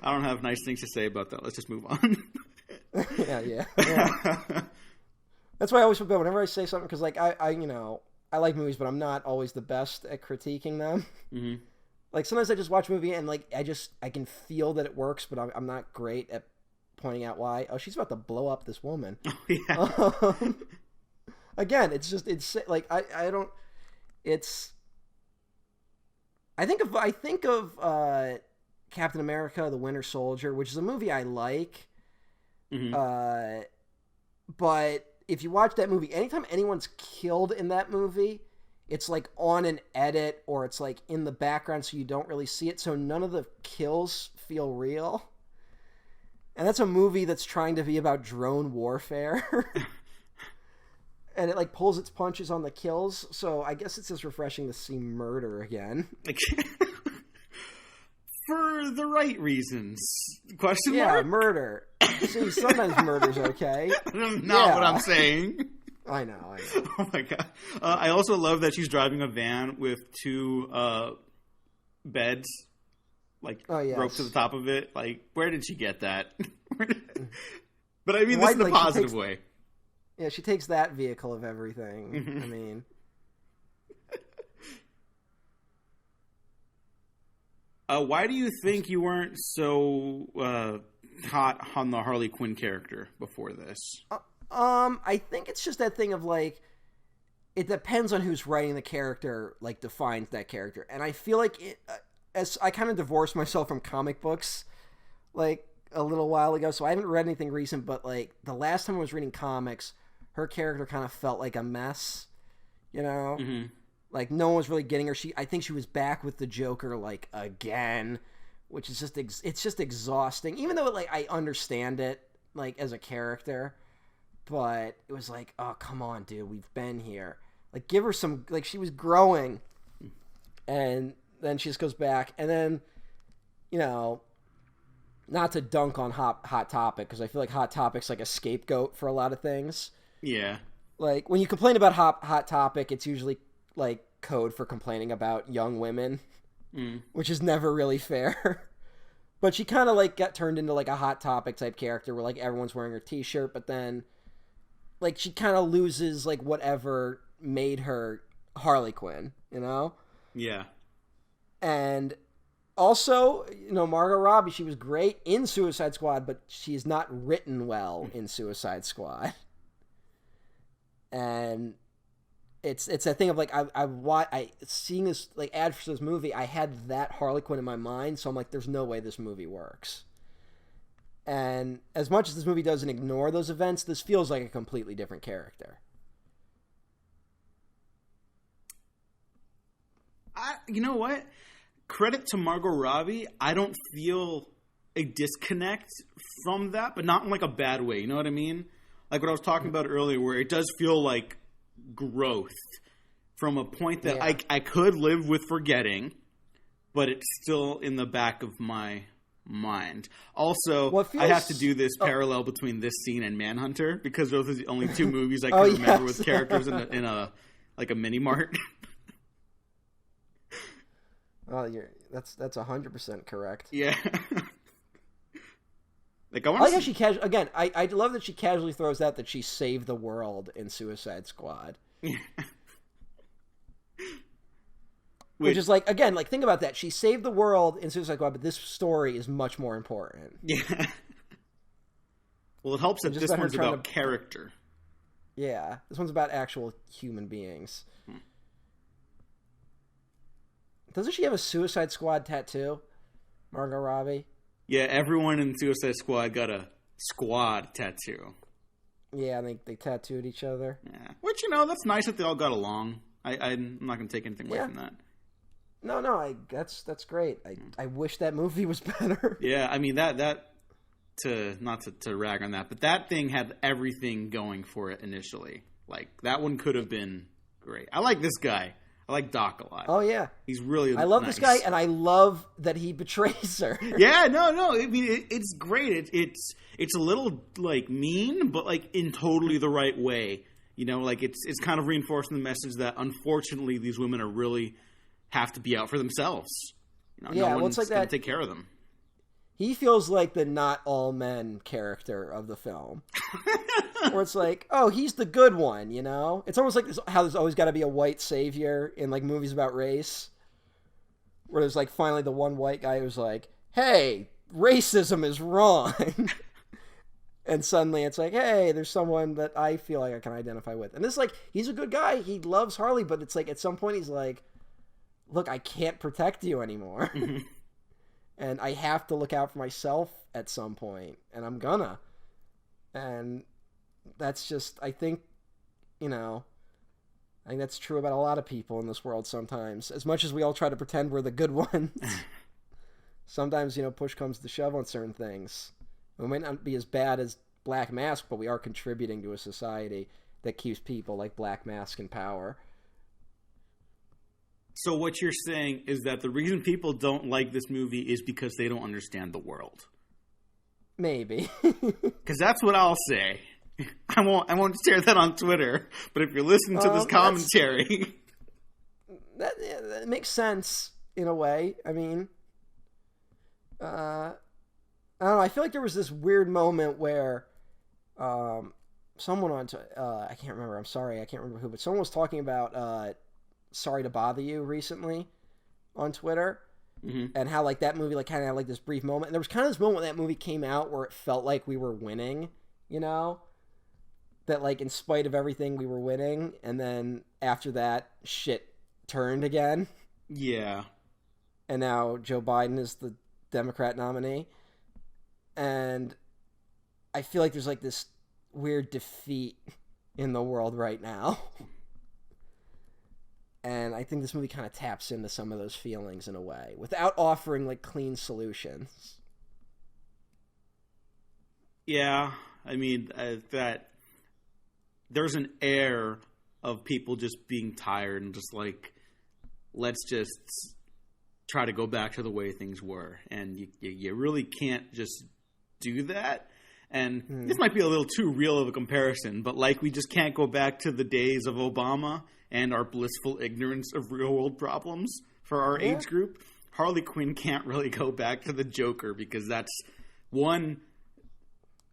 I don't have nice things to say about that. Let's just move on. Yeah. That's why I always feel bad whenever I say something, because like I like movies, but I'm not always the best at critiquing them. Mm-hmm. Like sometimes I just watch a movie and like I can feel that it works, but I'm not great at pointing out why. Oh, she's about to blow up this woman. Oh, yeah. Again, it's like I think of Captain America: The Winter Soldier, which is a movie I like. Mm-hmm. But if you watch that movie, anytime anyone's killed in that movie, it's like on an edit or it's like in the background, so you don't really see it. So none of the kills feel real. And that's a movie that's trying to be about drone warfare. And it like pulls its punches on the kills, so I guess it's just refreshing to see murder again. For the right reasons? Question mark? Yeah, murder. See, sometimes murder's okay. That's not what I'm saying. I know. Oh my god. I also love that she's driving a van with two beds, like roped to the top of it. Like, where did she get that? But I mean, this in a positive way. Yeah, she takes that vehicle of everything. Mm-hmm. I mean, why do you think you weren't so hot on the Harley Quinn character before this? I think it's just that thing of like, it depends on who's writing the character, like defines that character, and I feel like as I kind of divorced myself from comic books, like a little while ago, so I haven't read anything recent. But like the last time I was reading comics, her character kind of felt like a mess, you know? Mm-hmm. Like, no one was really getting her. I think she was back with the Joker, like, again, which is just, it's just exhausting. Even though, like, I understand it, like, as a character, but it was like, oh, come on, dude, we've been here. Like, give her some, like, she was growing, and then she just goes back, and then, you know, not to dunk on Hot Topic, because I feel like Hot Topic's like a scapegoat for a lot of things. Yeah. Like, when you complain about Hot Topic, it's usually, like, code for complaining about young women, which is never really fair. But she kind of like got turned into like a Hot Topic type character where like everyone's wearing her t-shirt, but then like she kind of loses like whatever made her Harley Quinn, you know? Yeah. And also, you know, Margot Robbie, she was great in Suicide Squad, but she's not written well in Suicide Squad. And it's that thing of like I seeing this like ad for this movie, I had that Harley Quinn in my mind, so I'm like, there's no way this movie works. And as much as this movie doesn't ignore those events, this feels like a completely different character. You know what? Credit to Margot Robbie. I don't feel a disconnect from that, but not in like a bad way. You know what I mean? Like what I was talking about earlier, where it does feel like growth from a point that I could live with forgetting, but it's still in the back of my mind. Also, I have to do this parallel between this scene and Manhunter because those are the only two movies I can remember with characters in a like a mini mart. Oh, that's 100% correct. Yeah. Like I like how she again. I love that she casually throws out that she saved the world in Suicide Squad. Which is like, again, like think about that. She saved the world in Suicide Squad, but this story is much more important. Yeah. Well, it helps that this one's about character. Yeah, this one's about actual human beings. Doesn't she have a Suicide Squad tattoo, Margot Robbie? Yeah, everyone in Suicide Squad got a squad tattoo. Yeah, they tattooed each other. Yeah, which, you know, that's nice that they all got along. I'm not going to take anything away from that. No, that's great. I wish that movie was better. Yeah, I mean, not to rag on that, but that thing had everything going for it initially. Like, that one could have been great. I like this guy. I like Doc a lot. Oh, yeah. He's really I love nice. This guy, and I love that he betrays her. Yeah, no. I mean, it's great. It's a little, like, mean, but, like, in totally the right way. You know, like, it's kind of reinforcing the message that, unfortunately, these women are really have to be out for themselves. You know, no one's going to take care of them. He feels like the not all men character of the film. Where it's like, oh, he's the good one, you know? It's almost like how there's always got to be a white savior in, like, movies about race. Where there's, like, finally the one white guy who's like, hey, racism is wrong. And suddenly it's like, hey, there's someone that I feel like I can identify with. And this, like, he's a good guy. He loves Harley, but it's like, at some point he's like, look, I can't protect you anymore. And I have to look out for myself at some point, and I'm gonna. And that's just, I think that's true about a lot of people in this world sometimes. As much as we all try to pretend we're the good ones, sometimes, you know, push comes to shove on certain things. We might not be as bad as Black Mask, but we are contributing to a society that keeps people like Black Mask in power. So what you're saying is that the reason people don't like this movie is because they don't understand the world. Maybe. Because that's what I'll say. I won't share that on Twitter, but if you're listening to this commentary... That makes sense, in a way. I mean... I don't know, I feel like there was this weird moment where... someone on... I can't remember, I'm sorry, I can't remember who, but someone was talking about... Sorry to Bother You recently on Twitter, and how like that movie like kind of had like this brief moment, and there was kind of this moment when that movie came out where it felt like we were winning, you know, that like in spite of everything we were winning, and then after that shit turned again. Yeah. And now Joe Biden is the Democrat nominee, and I feel like there's like this weird defeat in the world right now. And I think this movie kind of taps into some of those feelings in a way, without offering, like, clean solutions. Yeah, I mean, that there's an air of people just being tired and just like, let's just try to go back to the way things were. And you really can't just do that. And this might be a little too real of a comparison, but like we just can't go back to the days of Obama and our blissful ignorance of real world problems for our age group. Harley Quinn can't really go back to the Joker because that's, one,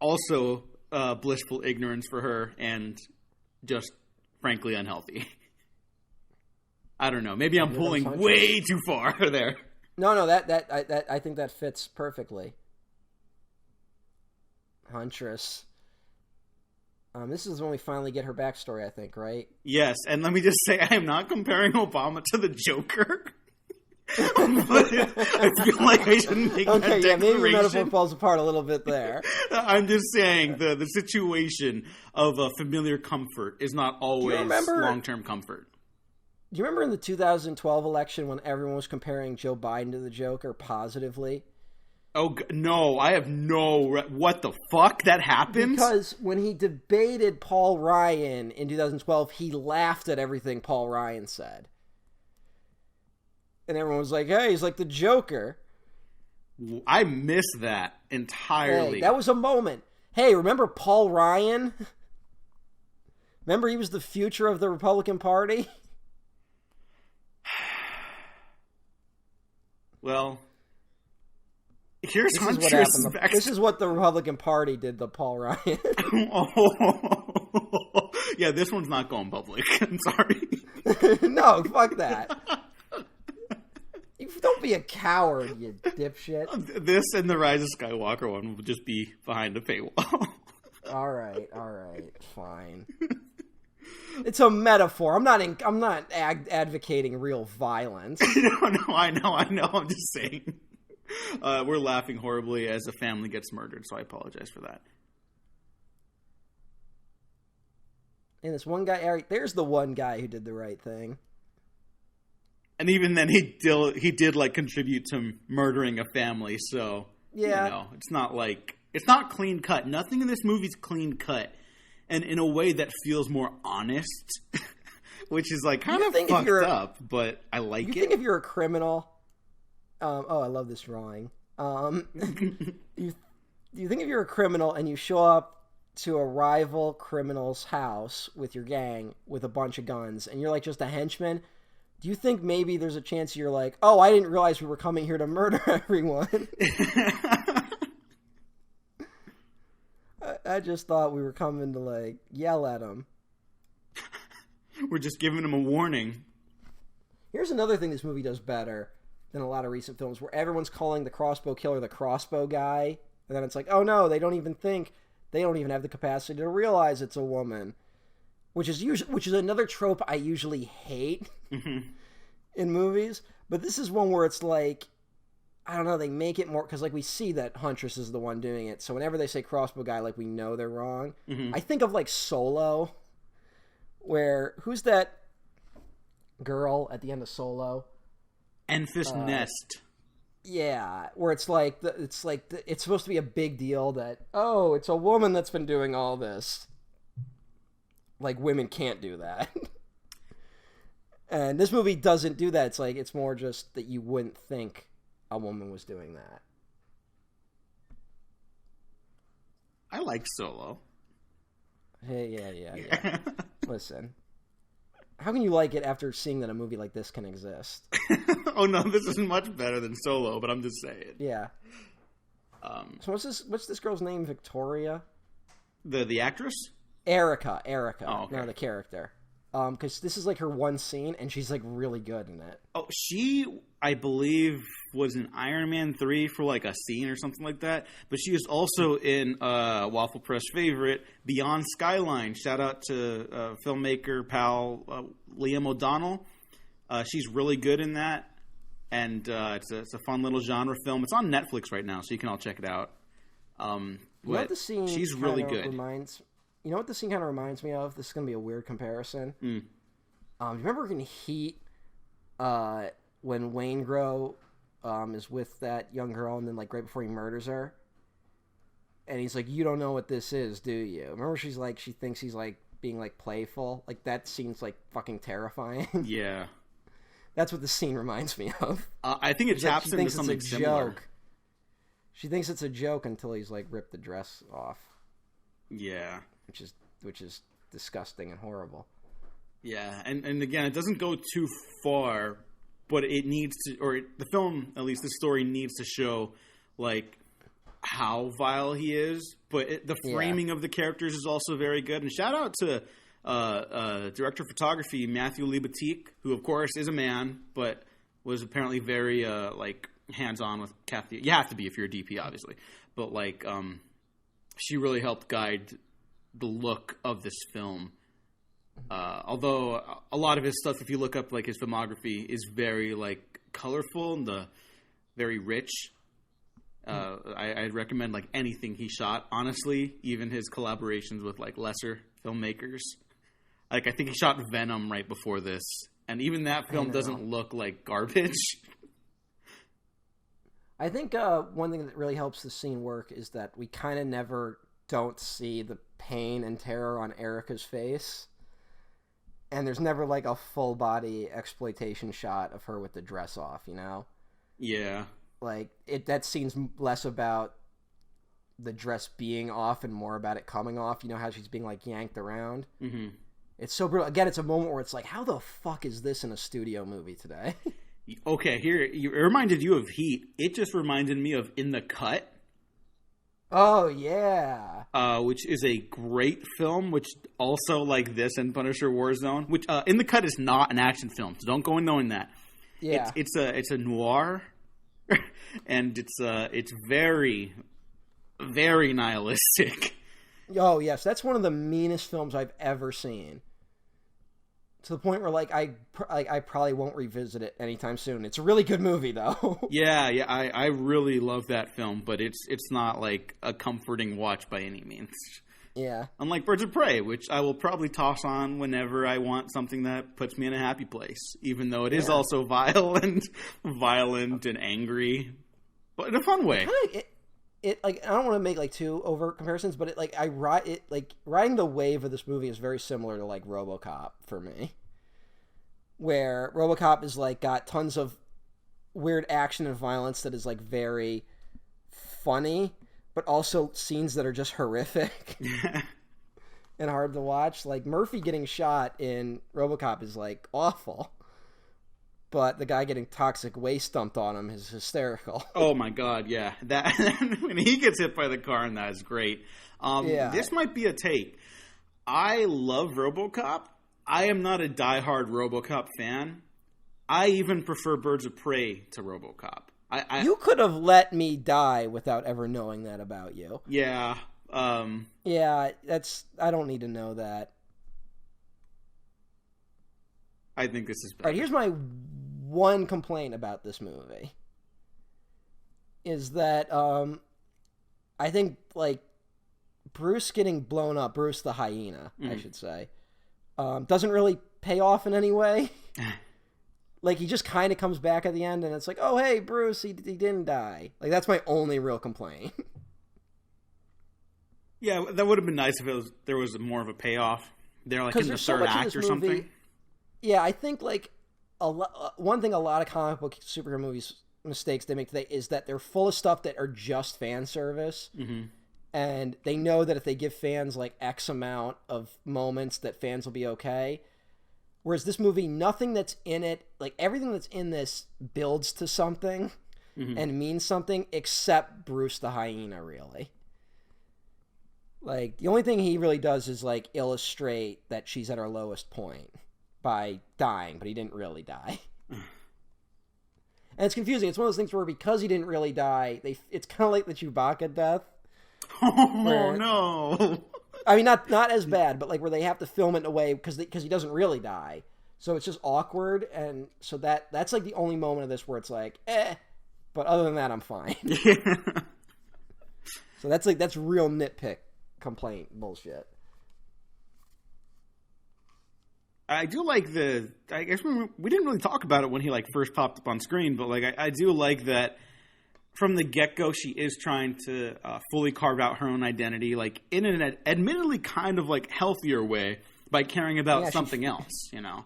also blissful ignorance for her and just frankly unhealthy. I don't know. Maybe I'm pulling way too far there. No, that I think that fits perfectly. Huntress. This is when we finally get her backstory, I think, right? Yes, and let me just say, I am not comparing Obama to the Joker. I feel like I shouldn't make that declaration. Yeah, maybe your metaphor falls apart a little bit there. I'm just saying the situation of a familiar comfort is not always long-term comfort. Do you remember in the 2012 election when everyone was comparing Joe Biden to the Joker positively? Oh, no, I have no... What the fuck? That happened? Because when he debated Paul Ryan in 2012, he laughed at everything Paul Ryan said. And everyone was like, hey, he's like the Joker. I missed that entirely. Hey, that was a moment. Hey, remember Paul Ryan? Remember he was the future of the Republican Party? Well... Here's this is what happened. This is what the Republican Party did to Paul Ryan. Yeah, this one's not going public. I'm sorry. No, fuck that. Don't be a coward, you dipshit. This and the Rise of Skywalker one will just be behind a paywall. All right, fine. It's a metaphor. I'm not advocating real violence. No, I know. I'm just saying. We're laughing horribly as a family gets murdered, so I apologize for that. And this one guy, there's the one guy who did the right thing. And even then, he did like contribute to murdering a family. So yeah, you know, it's not clean cut. Nothing in this movie is clean cut, and in a way that feels more honest, which is like kind of fucked up. But I like it. You think if you're a criminal. I love this drawing. You think if you're a criminal and you show up to a rival criminal's house with your gang with a bunch of guns and you're like just a henchman, do you think maybe there's a chance you're like, oh, I didn't realize we were coming here to murder everyone? I just thought we were coming to like yell at them. We're just giving them a warning. Here's another thing this movie does better than a lot of recent films where everyone's calling the crossbow killer the crossbow guy. And then it's like, oh no, they don't even have the capacity to realize it's a woman. Which is another trope I usually hate in movies. But this is one where it's like, I don't know, they make it more, because like we see that Huntress is the one doing it. So whenever they say crossbow guy, like we know they're wrong. I think of like Solo, where, who's that girl at the end of Solo? Enfys Nest. Yeah, where it's supposed to be a big deal that, oh, it's a woman that's been doing all this. Like, women can't do that. And this movie doesn't do that. It's more just that you wouldn't think a woman was doing that. I like Solo. Hey, yeah. Listen. How can you like it after seeing that a movie like this can exist? Oh no, this is much better than Solo, but I'm just saying. Yeah. So what's this girl's name? Victoria? The actress? Erica. Oh, okay. No, the character. Because this is like her one scene, and she's like really good in it. Oh, she, I believe, was in Iron Man 3 for like a scene or something like that. But she is also in Waffle Press favorite, Beyond Skyline. Shout out to filmmaker pal Liam O'Donnell. She's really good in that. And it's a fun little genre film. It's on Netflix right now, so you can all check it out. She's really good. You know what the scene kind of reminds me of? This is going to be a weird comparison. You remember in Heat when Waingro is with that young girl and then like right before he murders her? And he's like, you don't know what this is, do you? Remember she's like, she thinks he's like being like playful? Like that scene's like fucking terrifying. Yeah. That's what the scene reminds me of. I think it taps into something similar. Joke. She thinks it's a joke until he's like ripped the dress off. Yeah. Which is disgusting and horrible. Yeah, and again, it doesn't go too far but it needs to, or the film, at least the story, needs to show like how vile he is. But the framing of the characters is also very good. And shout out to director of photography Matthew Libatique, who of course is a man, but was apparently very like hands-on with Kathy. You have to be if you're a DP, obviously, but like she really helped guide the look of this film. Although a lot of his stuff, if you look up like his filmography, is very like colorful and very rich. I'd recommend like anything he shot. Honestly, even his collaborations with like lesser filmmakers. Like I think he shot Venom right before this, and even that film doesn't look like garbage. I think one thing that really helps the scene work is that we kind of never don't see the pain and terror on Erica's face. And there's never like a full body exploitation shot of her with the dress off, you know? Yeah. Like that scene's less about the dress being off and more about it coming off. You know how she's being like yanked around? Mm-hmm. It's so brutal. Again, it's a moment where it's like, how the fuck is this in a studio movie today? Okay, here, it reminded you of Heat. It just reminded me of In the Cut. Oh, yeah. Which is a great film, which also, like this and Punisher Warzone, which In the Cut is not an action film, so don't go in knowing that. Yeah. It's a noir, and it's very, very nihilistic. Oh, yes. That's one of the meanest films I've ever seen. To the point where, like, I probably won't revisit it anytime soon. It's a really good movie, though. Yeah, I really love that film, but it's not, like, a comforting watch by any means. Yeah. Unlike Birds of Prey, which I will probably toss on whenever I want something that puts me in a happy place, even though it is also violent and angry, but in a fun way. It like, I don't want to make like too overt comparisons, but riding the wave of this movie is very similar to like RoboCop for me, where RoboCop is like got tons of weird action and violence that is like very funny, but also scenes that are just horrific and hard to watch. Like Murphy getting shot in RoboCop is like awful. But the guy getting toxic waste dumped on him is hysterical. Oh my god, yeah. That when he gets hit by the car, and that is great. This might be a take. I love RoboCop. I am not a diehard RoboCop fan. I even prefer Birds of Prey to RoboCop. You could have let me die without ever knowing that about you. Yeah. Yeah, I don't need to know that. I think this is better. All right, here's my one complaint about this movie is that I think like Bruce getting blown up, Bruce the hyena, I should say, doesn't really pay off in any way. Like he just kind of comes back at the end and it's like, oh hey Bruce, he didn't die. Like that's my only real complaint. Yeah, that would have been nice if there was more of a payoff. They're like in the third act or something. Yeah, I think like one thing a lot of comic book superhero movies mistakes they make today is that they're full of stuff that are just fan service, and they know that if they give fans like X amount of moments that fans will be okay. Whereas this movie, nothing that's in it, like everything that's in this builds to something and means something except Bruce the hyena, really. Like the only thing he really does is like illustrate that she's at her lowest point by dying, but he didn't really die. And it's confusing. It's one of those things where because he didn't really die, it's kind of like the Chewbacca death. Oh, no. I mean, not as bad, but like where they have to film it in a way because he doesn't really die. So it's just awkward, and so that's like the only moment of this where it's like, but other than that, I'm fine. So that's real nitpick complaint bullshit. I do like I guess we didn't really talk about it when he like first popped up on screen, but like I do like that from the get-go she is trying to fully carve out her own identity, like in an admittedly kind of like healthier way by caring about something else, you know.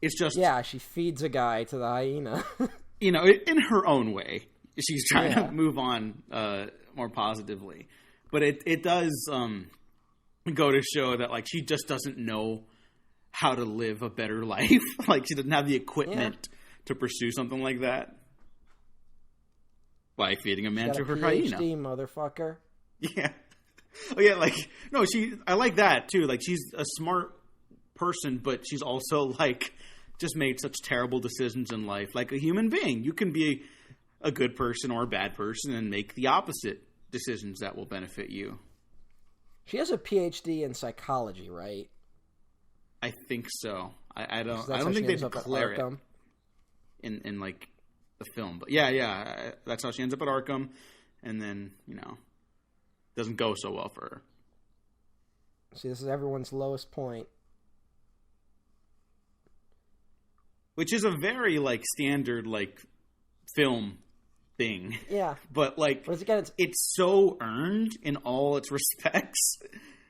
It's just she feeds a guy to the hyena. You know, in her own way. She's trying to move on more positively. But it does go to show that like she just doesn't know how to live a better life. Like she doesn't have the equipment to pursue something like that by feeding a man to her PhD, hyena. motherfucker. Yeah. Oh yeah, like no, I like that too. Like she's a smart person, but she's also like just made such terrible decisions in life. Like a human being, you can be a good person or a bad person and make the opposite decisions that will benefit you. She has a PhD in psychology, right? I think so. I don't think they declare it in like the film, but yeah, that's how she ends up at Arkham, and then doesn't go so well for her. See, this is everyone's lowest point. Which is a very, like, standard, like, film thing. Yeah. But, like, it's so earned in all its respects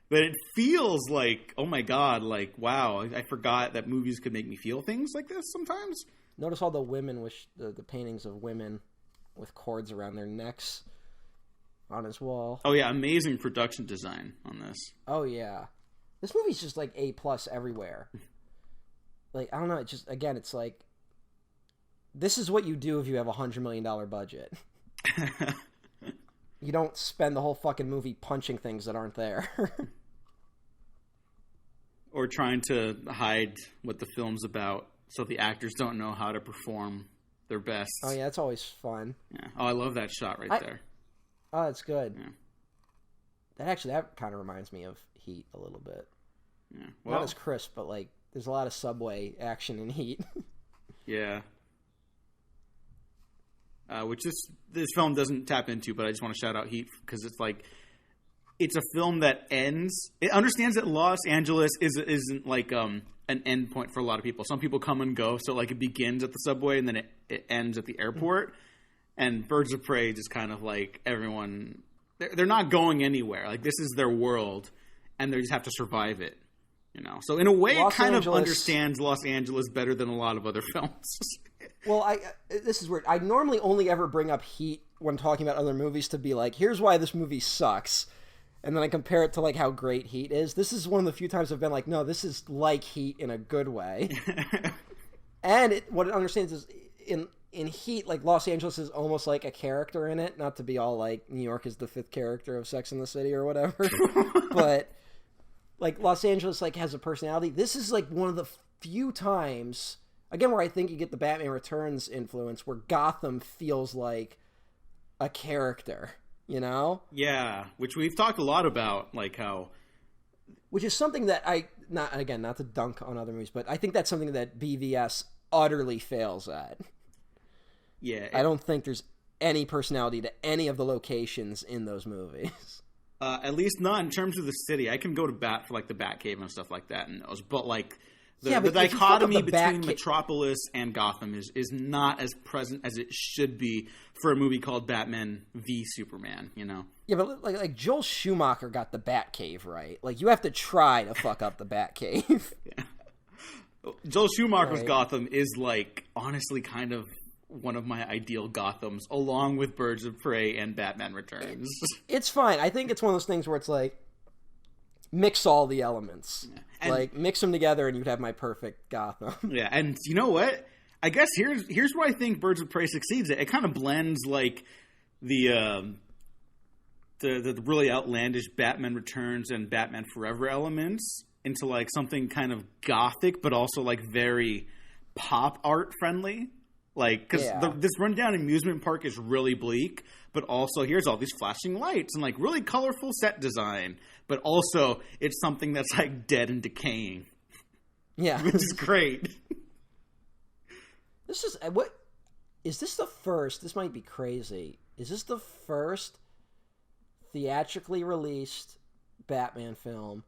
that it feels like, oh my god, like, wow, I forgot that movies could make me feel things like this sometimes. Notice all the women with the paintings of women with cords around their necks on his wall. Oh, yeah, amazing production design on this. Oh, yeah. This movie's just, like, A+ everywhere. Like, I don't know, it's like, this is what you do if you have $100 million budget. You don't spend the whole fucking movie punching things that aren't there. Or trying to hide what the film's about so the actors don't know how to perform their best. Oh, yeah, that's always fun. Yeah. Oh, I love that shot there. Oh, that's good. Yeah. That kind of reminds me of Heat a little bit. Yeah. Well, not as crisp, but, like, there's a lot of subway action in Heat. Yeah. Which this film doesn't tap into, but I just want to shout out Heat because it's like, it's a film that ends. It understands that Los Angeles isn't like an end point for a lot of people. Some people come and go, so like it begins at the subway and then it ends at the airport. And Birds of Prey just kind of like everyone, they're not going anywhere. Like this is their world, and they just have to survive it. So in a way, it kind of understands Los Angeles better than a lot of other films. Well, this is weird. I normally only ever bring up Heat when talking about other movies to be like, here's why this movie sucks. And then I compare it to like how great Heat is. This is one of the few times I've been like, no, this is like Heat in a good way. And what it understands is in Heat, like Los Angeles is almost like a character in it. Not to be all like New York is the fifth character of Sex and the City or whatever. But like Los Angeles like has a personality. This is like one of the few times, again, where I think you get the Batman Returns influence, where Gotham feels like a character, Yeah, which we've talked a lot about, like how... Which is something that not to dunk on other movies, but I think that's something that BVS utterly fails at. Yeah. I don't think there's any personality to any of the locations in those movies. At least not in terms of the city. I can go to bat for like the Batcave and stuff like that in those, but like the dichotomy between Metropolis and Gotham is not as present as it should be for a movie called Batman v Superman. Yeah, but like Joel Schumacher got the Batcave right. Like you have to try to fuck up the Batcave. Yeah. Joel Schumacher's Gotham is like honestly kind of one of my ideal Gothams, along with Birds of Prey and Batman Returns. It's fine. I think it's one of those things where it's like, mix all the elements. Yeah. Like, mix them together and you'd have my perfect Gotham. Yeah, and you know what? I guess here's where I think Birds of Prey succeeds. It kind of blends, like, the really outlandish Batman Returns and Batman Forever elements into, like, something kind of gothic, but also, like, very pop art friendly. Like, because this rundown amusement park is really bleak, but also here's all these flashing lights and like really colorful set design, but also it's something that's like dead and decaying. Yeah. Which is great. This is the first, this might be crazy, is this the first theatrically released Batman film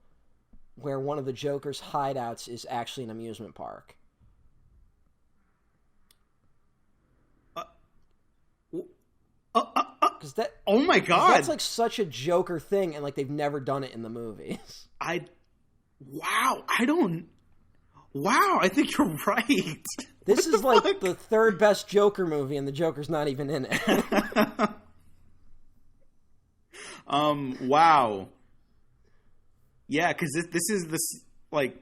where one of the Joker's hideouts is actually an amusement park? Oh my god, that's like such a Joker thing, and like they've never done it in the movies. I think you're right. This is like the third best Joker movie, and the Joker's not even in it. Wow. Yeah, because this is like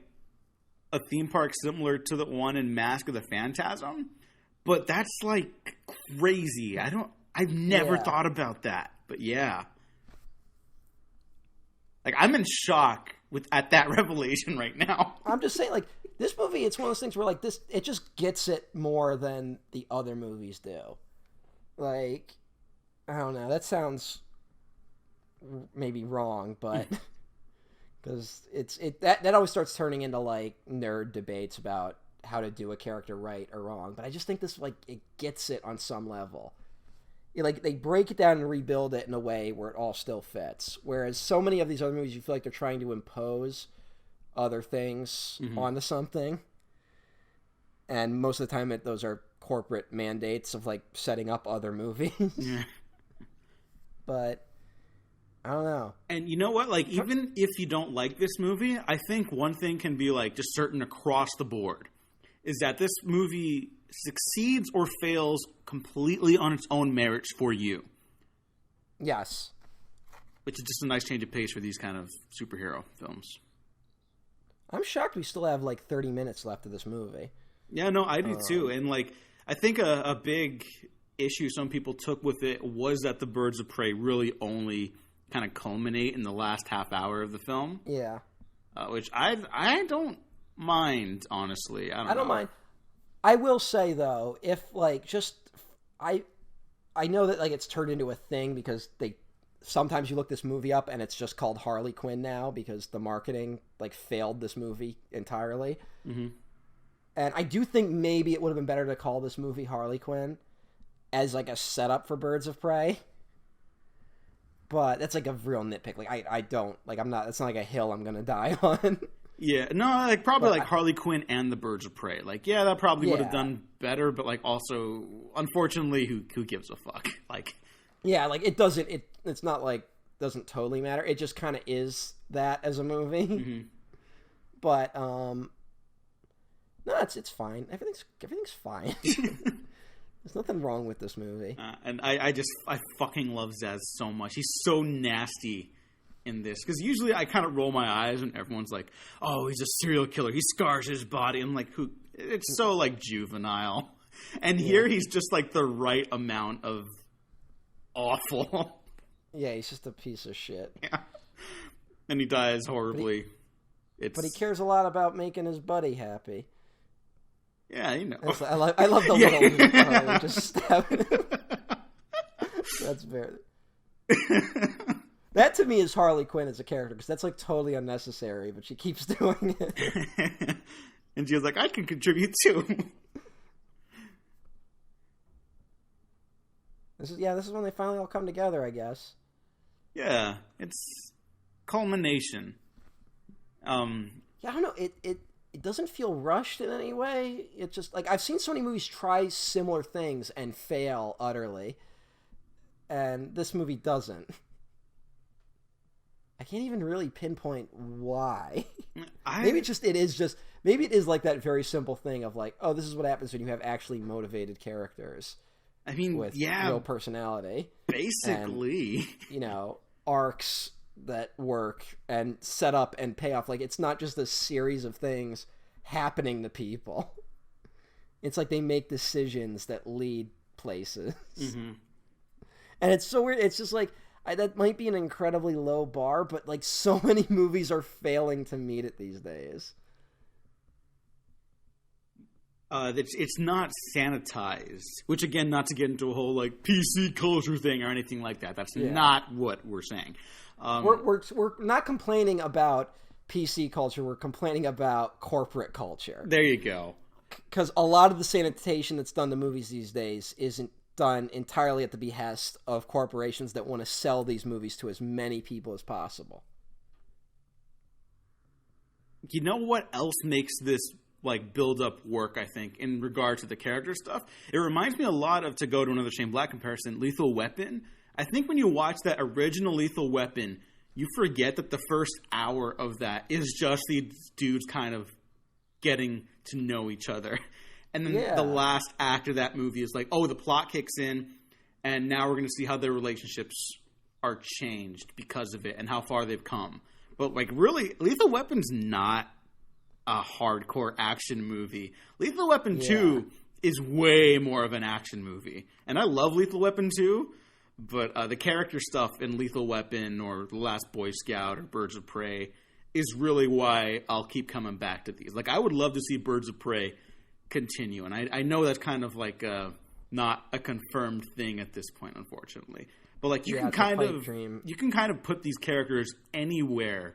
a theme park similar to the one in Mask of the Phantasm, But that's like crazy. I've never thought about that. But yeah. Like, I'm in shock at that revelation right now. I'm just saying, like, this movie, it's one of those things where, like, it just gets it more than the other movies do. Like, I don't know. That sounds maybe wrong, but because that always starts turning into, like, nerd debates about how to do a character right or wrong. But I just think this, like, it gets it on some level. Like, they break it down and rebuild it in a way where it all still fits. Whereas so many of these other movies, you feel like they're trying to impose other things onto something. And most of the time, those are corporate mandates of, like, setting up other movies. Yeah. But, I don't know. And you know what? Like, even if you don't like this movie, I think one thing can be, like, just certain across the board. Is that this movie succeeds or fails completely on its own merits for you. Yes. Which is just a nice change of pace for these kind of superhero films. I'm shocked we still have like 30 minutes left of this movie. Yeah, no, I do too. And like, I think a big issue some people took with it was that the birds of prey really only kind of culminate in the last half hour of the film. Yeah. Which I don't mind, honestly. I don't mind. I will say though, if like I know that like it's turned into a thing because sometimes you look this movie up and it's just called Harley Quinn now because the marketing like failed this movie entirely. Mm-hmm. And I do think maybe it would have been better to call this movie Harley Quinn as like a setup for Birds of Prey. But that's like a real nitpick. Like I don't like I'm not. It's not like a hill I'm gonna die on. Yeah, no, like probably like Harley Quinn and the Birds of Prey. Like, yeah, that probably would have done better, but like also, unfortunately, who gives a fuck? Like, yeah, like it doesn't. It's not like doesn't totally matter. It just kind of is that as a movie. Mm-hmm. But no, it's fine. Everything's fine. There's nothing wrong with this movie. And I fucking love Zaz so much. He's so nasty in this, because usually I kind of roll my eyes when everyone's like, oh, he's a serial killer, he scars his body. I'm like, who? It's so like juvenile. And here he's just like the right amount of awful. Yeah, he's just a piece of shit. Yeah. And he dies horribly. But he cares a lot about making his buddy happy. Yeah, you know. I love the little just stabbing him. That's very... That to me is Harley Quinn as a character, because that's like totally unnecessary, but she keeps doing it. And she was like, I can contribute too. This is when they finally all come together, I guess. Yeah, it's culmination. Yeah, I don't know. It doesn't feel rushed in any way. It's just like I've seen so many movies try similar things and fail utterly, and this movie doesn't. I can't even really pinpoint why. Maybe it is like that very simple thing of like, oh, this is what happens when you have actually motivated characters. I mean, with real personality, basically, and, arcs that work and set up and pay off. Like, it's not just a series of things happening to people. It's like they make decisions that lead places. Mm-hmm. And it's so weird. It's just like, that might be an incredibly low bar, but like so many movies are failing to meet it these days. It's not sanitized, which again, not to get into a whole like PC culture thing or anything like that. That's not what we're saying. We're not complaining about PC culture. We're complaining about corporate culture. There you go. Because a lot of the sanitation that's done to movies these days isn't done entirely at the behest of corporations that want to sell these movies to as many people as possible. You know what else makes this like build up work, I think, in regard to the character stuff? It reminds me a lot of, to go to another Shane Black comparison, Lethal Weapon. I think when you watch that original Lethal Weapon, you forget that the first hour of that is just these dudes kind of getting to know each other. And then the last act of that movie is like, oh, the plot kicks in, and now we're going to see how their relationships are changed because of it and how far they've come. But like, really, Lethal Weapon's not a hardcore action movie. Lethal Weapon 2 is way more of an action movie. And I love Lethal Weapon 2, but the character stuff in Lethal Weapon or The Last Boy Scout or Birds of Prey is really why I'll keep coming back to these. Like, I would love to see Birds of Prey continue. And I know that's kind of like not a confirmed thing at this point, unfortunately. But like you can kind of put these characters anywhere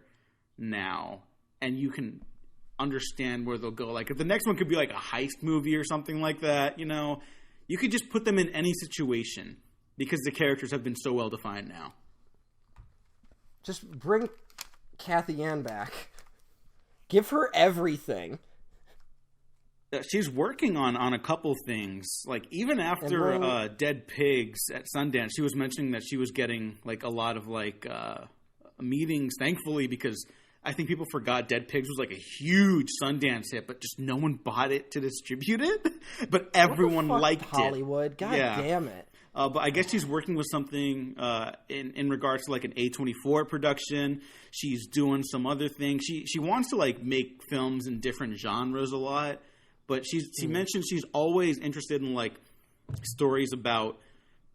now, and you can understand where they'll go. Like if the next one could be like a heist movie or something like that, you know, you could just put them in any situation because the characters have been so well defined now. Just bring Kathy Ann back. Give her everything. She's working on a couple things. Like even after Dead Pigs at Sundance, she was mentioning that she was getting like a lot of like meetings, thankfully, because I think people forgot Dead Pigs was like a huge Sundance hit, but just no one bought it to distribute it. But everyone liked Hollywood. it. God damn it. But I guess she's working with something in regards to like an A24 production. She's doing some other things. She wants to like make films in different genres a lot. But she mentioned she's always interested in like stories about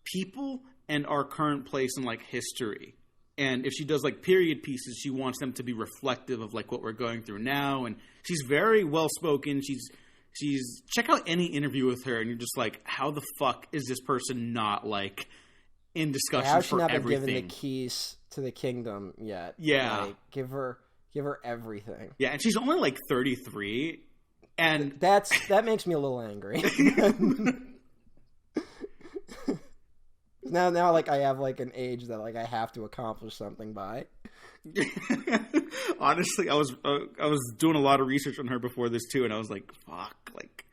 people and our current place in like history. And if she does like period pieces, she wants them to be reflective of like what we're going through now. And she's very well spoken. She's check out any interview with her, and you're just like, how the fuck is this person not like in discussion How's she for not been everything? given the keys to the kingdom yet? Yeah, like, give her everything. Yeah, and she's only like 33. And that makes me a little angry. now, like I have like an age that like I have to accomplish something by. Honestly, I was doing a lot of research on her before this too, and I was like, "Fuck!" Like,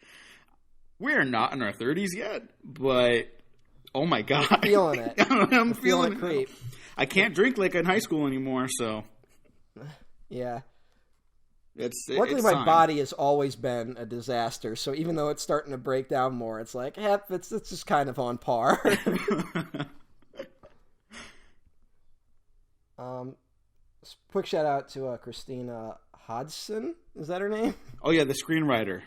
we're not in our 30s yet, but oh my god, I'm feeling it. I'm feeling it. Creep. I can't drink like in high school anymore, so yeah. Luckily, my body has always been a disaster. So even though it's starting to break down more, it's like, it's just kind of on par. Quick shout out to Christina Hodgson. Is that her name? Oh yeah, the screenwriter.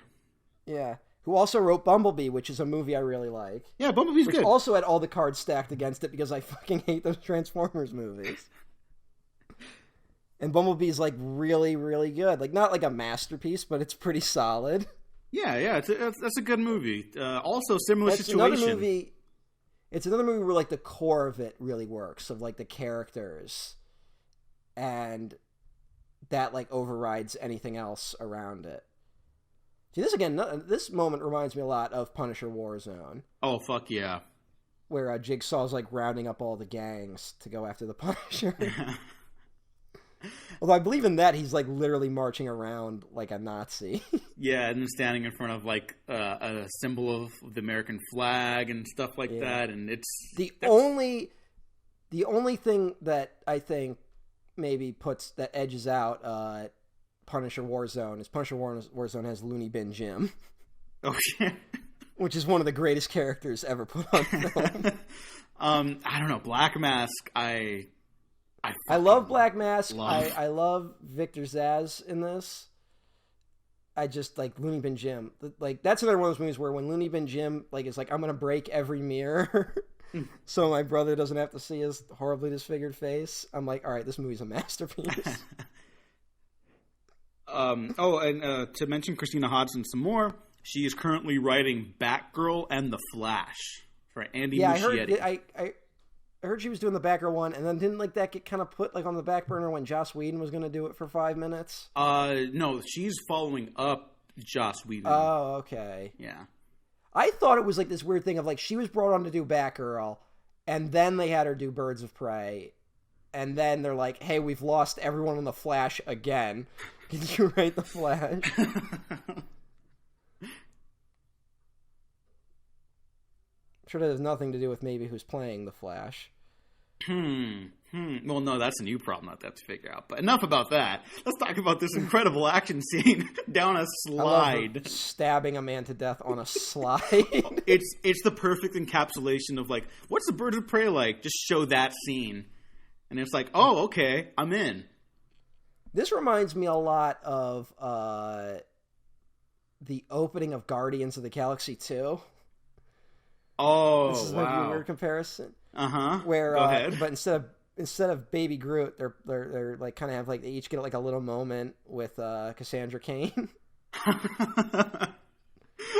Yeah, who also wrote Bumblebee, which is a movie I really like. Yeah, Bumblebee's good. Also had all the cards stacked against it because I fucking hate those Transformers movies. And Bumblebee's like really, really good. Like not like a masterpiece, but it's pretty solid. Yeah, that's a good movie. Also, similar situation. It's another movie where like the core of it really works, of like the characters, and that like overrides anything else around it. See, this moment reminds me a lot of Punisher Warzone. Oh fuck yeah! Where Jigsaw's like rounding up all the gangs to go after the Punisher. Although I believe in that he's like literally marching around like a Nazi. Yeah, and then standing in front of like a symbol of the American flag and stuff like that, and it's the only thing that I think maybe edges out Punisher Warzone is Punisher Warzone has Looney Bin Jim. Oh shit! Which is one of the greatest characters ever put on film. I don't know, Black Mask. I love Black Mask. I love Victor Zsasz in this. I just like Looney Bin Jim. Like that's another one of those movies where when Looney Bin Jim like is like I'm gonna break every mirror so my brother doesn't have to see his horribly disfigured face. I'm like, all right, this movie's a masterpiece. To mention Christina Hodgson some more, she is currently writing Batgirl and The Flash for Andy Muschietti. I heard she was doing the Batgirl one, and then didn't like that get kind of put like on the back burner when Joss Whedon was going to do it for 5 minutes? No, she's following up Joss Whedon. Oh, okay. Yeah. I thought it was like this weird thing of like she was brought on to do Batgirl, and then they had her do Birds of Prey, and then they're like, "Hey, we've lost everyone in the Flash again. Can you write the Flash?" I'm sure that has nothing to do with maybe who's playing the Flash. Well, no, that's a new problem that they have to figure out. But enough about that. Let's talk about this incredible action scene down a slide. Stabbing a man to death on a slide. It's the perfect encapsulation of like, what's the Birds of Prey like? Just show that scene. And it's like, oh, okay, I'm in. This reminds me a lot of the opening of Guardians of the Galaxy 2. Oh, this is wow. a weird comparison. Uh-huh. Where, Go ahead. But instead of Baby Groot, they're like kind of have like they each get like a little moment with Cassandra Cain.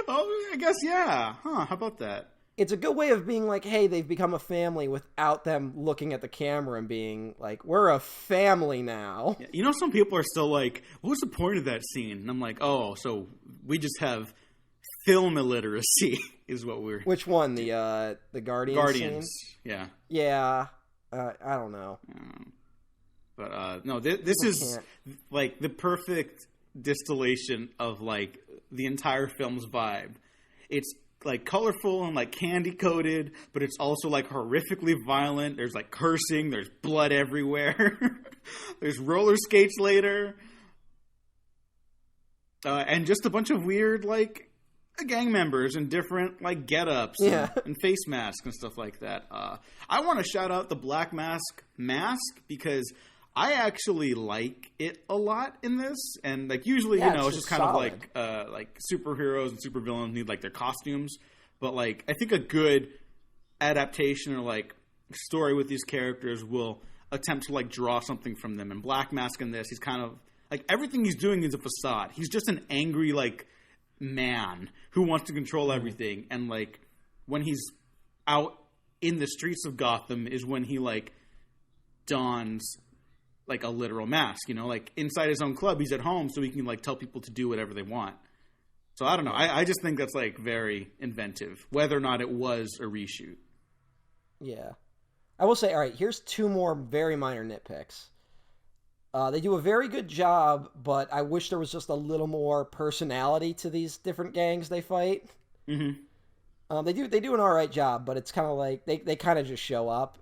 Oh, I guess, yeah. Huh, how about that? It's a good way of being like, hey, they've become a family without them looking at the camera and being like, we're a family now. Yeah, you know, some people are still like, what was the point of that scene? And I'm like, oh, so we just have film illiteracy is what we're... Which one? The Guardians scene? Yeah. Yeah. I don't know. But, no, this is like the perfect distillation of like the entire film's vibe. It's like colorful and like candy coated, but it's also like horrifically violent. There's like cursing, there's blood everywhere. There's roller skates later. And just a bunch of weird like gang members and different like get-ups and face masks and stuff like that. I want to shout out the Black mask because I actually like it a lot in this, and like usually, it's just kind solid. of like superheroes and supervillains need like their costumes, but like I think a good adaptation or like story with these characters will attempt to like draw something from them. And Black Mask in this, he's kind of like everything he's doing is a facade. He's just an angry like man who wants to control everything, and like when he's out in the streets of Gotham is when he like dons like a literal mask, like inside his own club, he's at home so he can like tell people to do whatever they want. So I don't know. I just think that's like very inventive, whether or not it was a reshoot. Yeah. I will say, all right, here's two more very minor nitpicks. They do a very good job, but I wish there was just a little more personality to these different gangs they fight. Mm-hmm. They do an all right job, but it's kind of like they kind of just show up,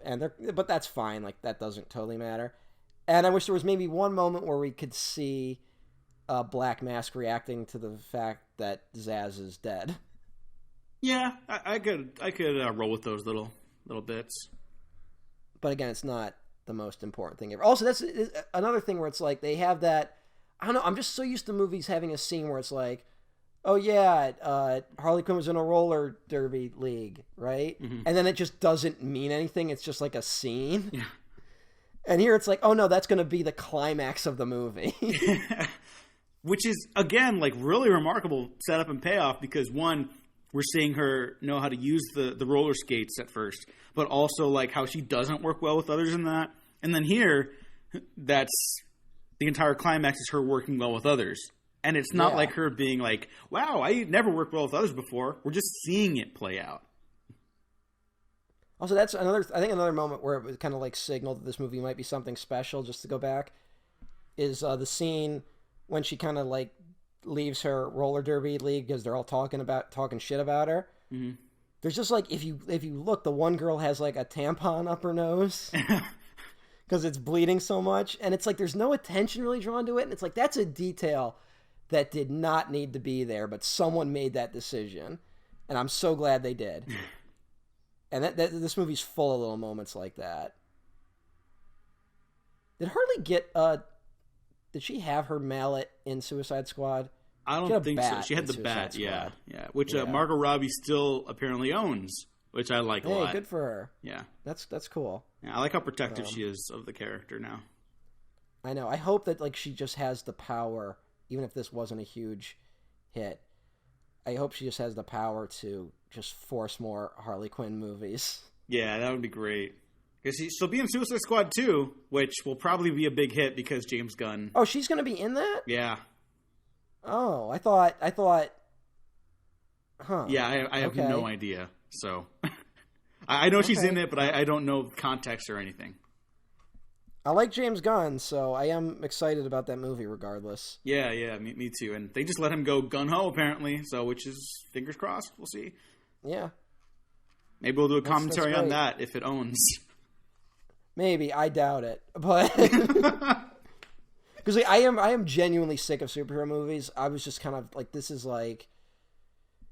but that's fine. Like that doesn't totally matter. And I wish there was maybe one moment where we could see Black Mask reacting to the fact that Zaz is dead. Yeah, I could roll with those little bits. But again, it's not the most important thing ever. Also, that's another thing where it's like they have that. I don't know. I'm just so used to movies having a scene where it's like, oh yeah, Harley Quinn was in a roller derby league, right? Mm-hmm. And then it just doesn't mean anything. It's just like a scene. Yeah. And here it's like, oh no, that's going to be the climax of the movie. Which is, again, like really remarkable setup and payoff because one, we're seeing her know how to use the roller skates at first, but also like how she doesn't work well with others in that. And then here, that's the entire climax is her working well with others. And it's not like her being like, wow, I never worked well with others before. We're just seeing it play out. Also, that's another moment where it was kind of like signaled that this movie might be something special. Just to go back, is the scene when she kind of like leaves her roller derby league because they're all talking shit about her. Mm-hmm. There's just like if you look, the one girl has like a tampon up her nose because it's bleeding so much, and it's like there's no attention really drawn to it, and it's like that's a detail that did not need to be there, but someone made that decision, and I'm so glad they did. And this movie's full of little moments like that. Did Harley get did she have her mallet in Suicide Squad? I don't think so. She had the bat, yeah. Which Margot Robbie still apparently owns, which I like a lot. Hey, good for her. Yeah. That's cool. Yeah, I like how protective she is of the character now. I know. I hope that like she just has the power, even if this wasn't a huge hit. I hope she just has the power to just force more Harley Quinn movies. Yeah, that would be great. Because she'll be in Suicide Squad 2, which will probably be a big hit because James Gunn. Oh, she's going to be in that? Yeah. Oh, I thought. Huh. Yeah, I have no idea. So I know she's in it, but I don't know context or anything. I like James Gunn, so I am excited about that movie regardless. Yeah, me too. And they just let him go gun-ho, apparently, so which is, fingers crossed, we'll see. Yeah. Maybe we'll do a commentary on that if it owns. Maybe. I doubt it. But because I am genuinely sick of superhero movies. I was just kind of like, this is like,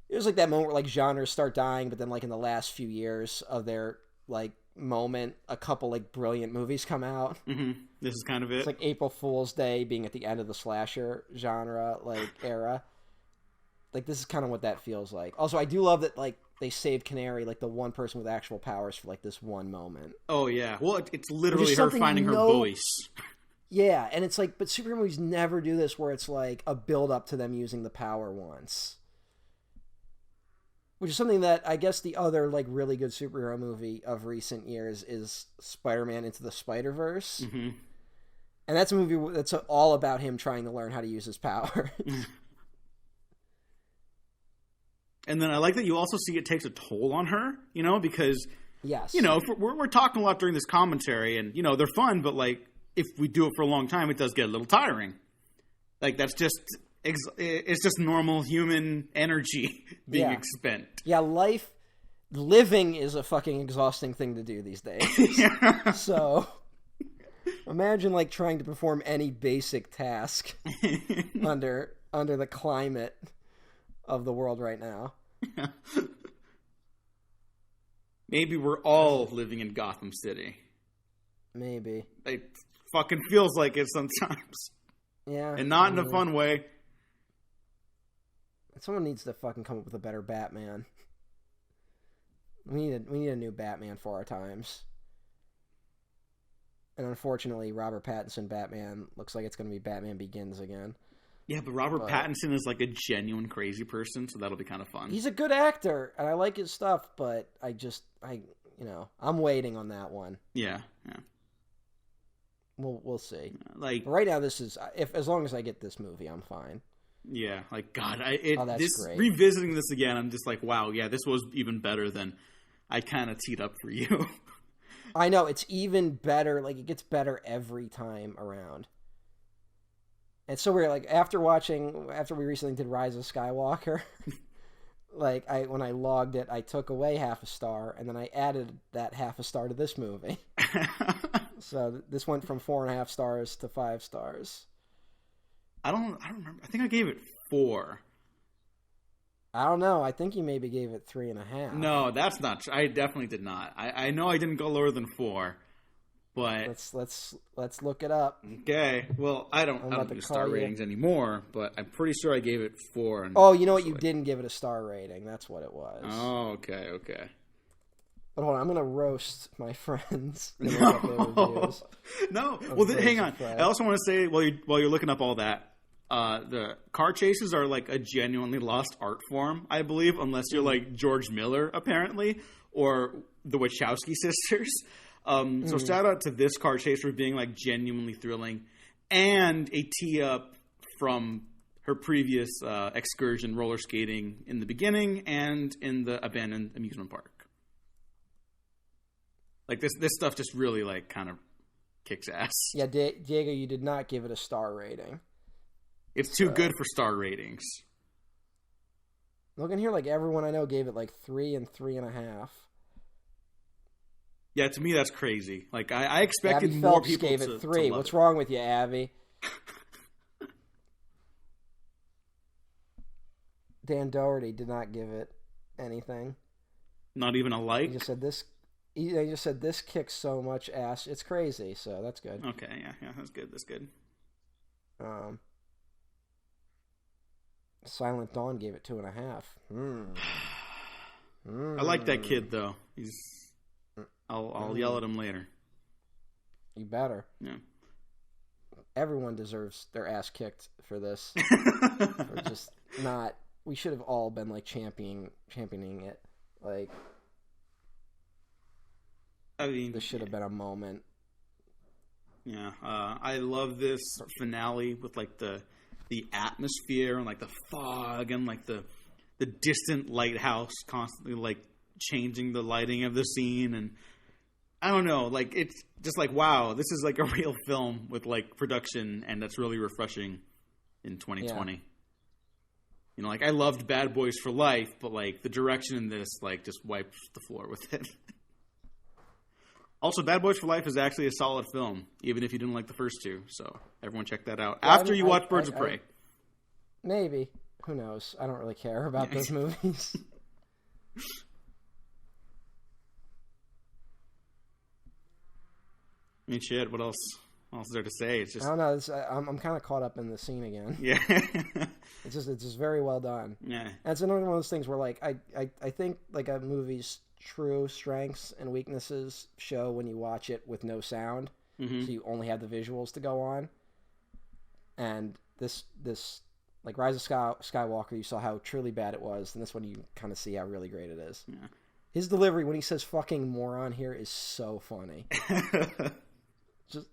it was like that moment where like genres start dying, but then like in the last few years of their like moment, a couple like brilliant movies come out. Mm-hmm. This is kind of it. It's like April Fool's Day being at the end of the slasher genre like era. like this is kind of what that feels like. Also, I do love that like they saved Canary, like the one person with actual powers, for like this one moment. Oh yeah, well it's literally her finding her voice. Yeah, and it's like, but superhero movies never do this where it's like a build up to them using the power once. Which is something that I guess the other like really good superhero movie of recent years is Spider-Man Into the Spider-Verse. Mm-hmm. And that's a movie that's all about him trying to learn how to use his powers. And then I like that you also see it takes a toll on her, you know, because, yes, you know, we're talking a lot during this commentary and, you know, they're fun, but like if we do it for a long time, it does get a little tiring. Like that's just... it's just normal human energy being expended. Yeah, living is a fucking exhausting thing to do these days. Yeah. So, imagine like trying to perform any basic task under the climate of the world right now. Maybe we're all living in Gotham City. Maybe. It fucking feels like it sometimes. Yeah. And not in a fun way. Someone needs to fucking come up with a better Batman. We need a new Batman for our times. And unfortunately, Robert Pattinson Batman looks like it's going to be Batman Begins again. Yeah, but Robert Pattinson is like a genuine crazy person, so that'll be kind of fun. He's a good actor, and I like his stuff, but I'm waiting on that one. Yeah. We'll see. Like but right now, this is as long as I get this movie, I'm fine. Yeah, like God, that's great. Revisiting this again, I'm just like, wow, yeah, this was even better than I kind of teed up for you. I know, it's even better. Like, it gets better every time around. And so we're like, after we recently did Rise of Skywalker, like when I logged it, I took away half a star, and then I added that half a star to this movie. So this went from 4.5 stars to 5 stars. I don't remember. I think I gave it 4. I don't know. I think you maybe gave it 3.5. No, that's not true. I definitely did not. I know I didn't go lower than 4, but let's look it up. Okay. Well, I don't do star ratings anymore, but I'm pretty sure I gave it 4. Oh, you know what? You didn't give it a star rating. That's what it was. Oh, okay. But hold on, I'm gonna roast my friends. No. Well, hang on. I also want to say while you're looking up all that. The car chases are like a genuinely lost art form, I believe, unless you're like George Miller, apparently, or the Wachowski sisters. So shout out to this car chase for being like genuinely thrilling, and a tee up from her previous excursion roller skating in the beginning and in the abandoned amusement park. Like this stuff just really like kind of kicks ass. Yeah, Diego, you did not give it a star rating. It's too good for star ratings. Look in here, like everyone I know gave it like 3 and 3.5. Yeah, to me that's crazy. Like I expected Abby more Phelps people gave it 3. What's wrong with you, Abby? Dan Doherty did not give it anything. Not even a like. He just said this kicks so much ass. It's crazy. So that's good. Okay, yeah, that's good. Silent Dawn gave it 2.5. I like that kid though. I'll yell at him later. You better. Yeah. Everyone deserves their ass kicked for this. For just not. We should have all been like championing it. Like, I mean, this should have been a moment. Yeah, I love this finale with like the atmosphere and like the fog and like the distant lighthouse constantly like changing the lighting of the scene, and I don't know, like it's just like, wow, this is like a real film with like production, and that's really refreshing in 2020. Yeah. You know, like I loved Bad Boys for Life, but like the direction in this like just wipes the floor with it. Also, Bad Boys for Life is actually a solid film, even if you didn't like the first two. So everyone check that out after you watch Birds of Prey. Maybe. Who knows? I don't really care about those movies. I mean, shit, what else? else is there to say? It's just I don't know. I'm kind of caught up in the scene again. Yeah. it's just very well done. Yeah. And it's another one of those things where like I think like a movie's true strengths and weaknesses show when you watch it with no sound, so you only have the visuals to go on. And this like Rise of Skywalker, you saw how truly bad it was, and this one you kind of see how really great it is. Yeah. His delivery when he says "fucking moron" here is so funny. Just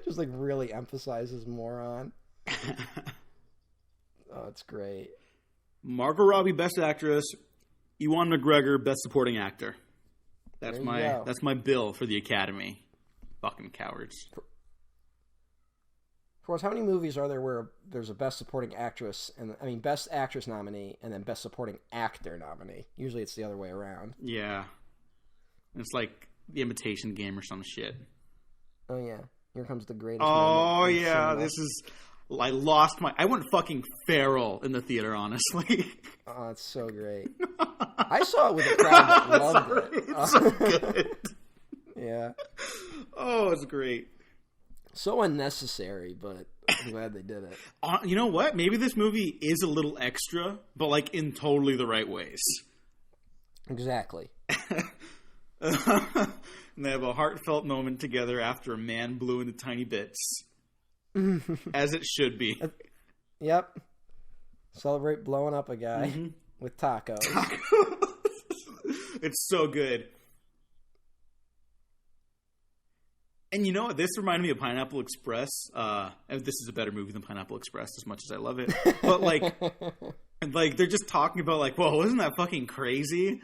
just like really emphasizes moron. Oh, it's great. Margot Robbie, Best Actress. Ewan McGregor, Best Supporting Actor. That's my bill for the Academy. Fucking cowards. Of course, how many movies are there where there's a Best Supporting Actress and Best Actress nominee and then Best Supporting Actor nominee? Usually it's the other way around. Yeah. It's like The Imitation Game or some shit. Oh yeah. Here comes the greatest Oh yeah, this is... I went fucking feral in the theater, honestly. Oh, it's so great. I saw it with a crowd that loved it. It's so good. Yeah. Oh, it's great. So unnecessary, but I'm glad they did it. You know what? Maybe this movie is a little extra, but like in totally the right ways. Exactly. And they have a heartfelt moment together after a man blew into tiny bits. As it should be. Yep. Celebrate blowing up a guy with tacos. It's so good. And you know what? This reminded me of Pineapple Express. And this is a better movie than Pineapple Express, as much as I love it. But like they're just talking about like, whoa, wasn't that fucking crazy?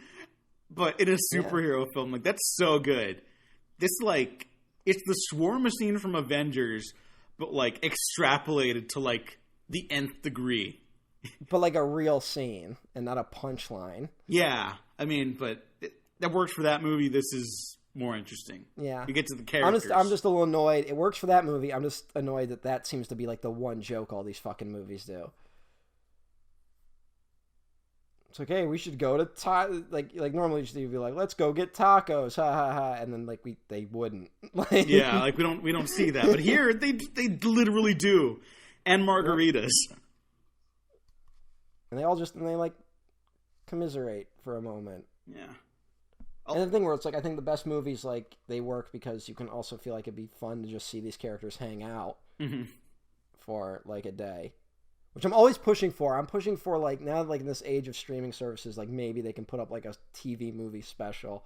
But in a superhero film, like that's so good. This like it's the swarm machine from Avengers, but like extrapolated to like the nth degree. But like a real scene and not a punchline. Yeah, I mean, but that works for that movie. This is more interesting. Yeah, you get to the characters. I'm just a little annoyed. It works for that movie. I'm just annoyed that seems to be like the one joke all these fucking movies do. It's like, hey, we should go to like normally you'd be like, let's go get tacos, ha ha ha, and then like they wouldn't. Yeah, like we don't see that, but here they literally do, and margaritas. And they like commiserate for a moment. Yeah. And the thing where it's like, I think the best movies like they work because you can also feel like it'd be fun to just see these characters hang out for like a day. Which I'm always pushing for. I'm pushing for like now, like in this age of streaming services, like maybe they can put up like a TV movie special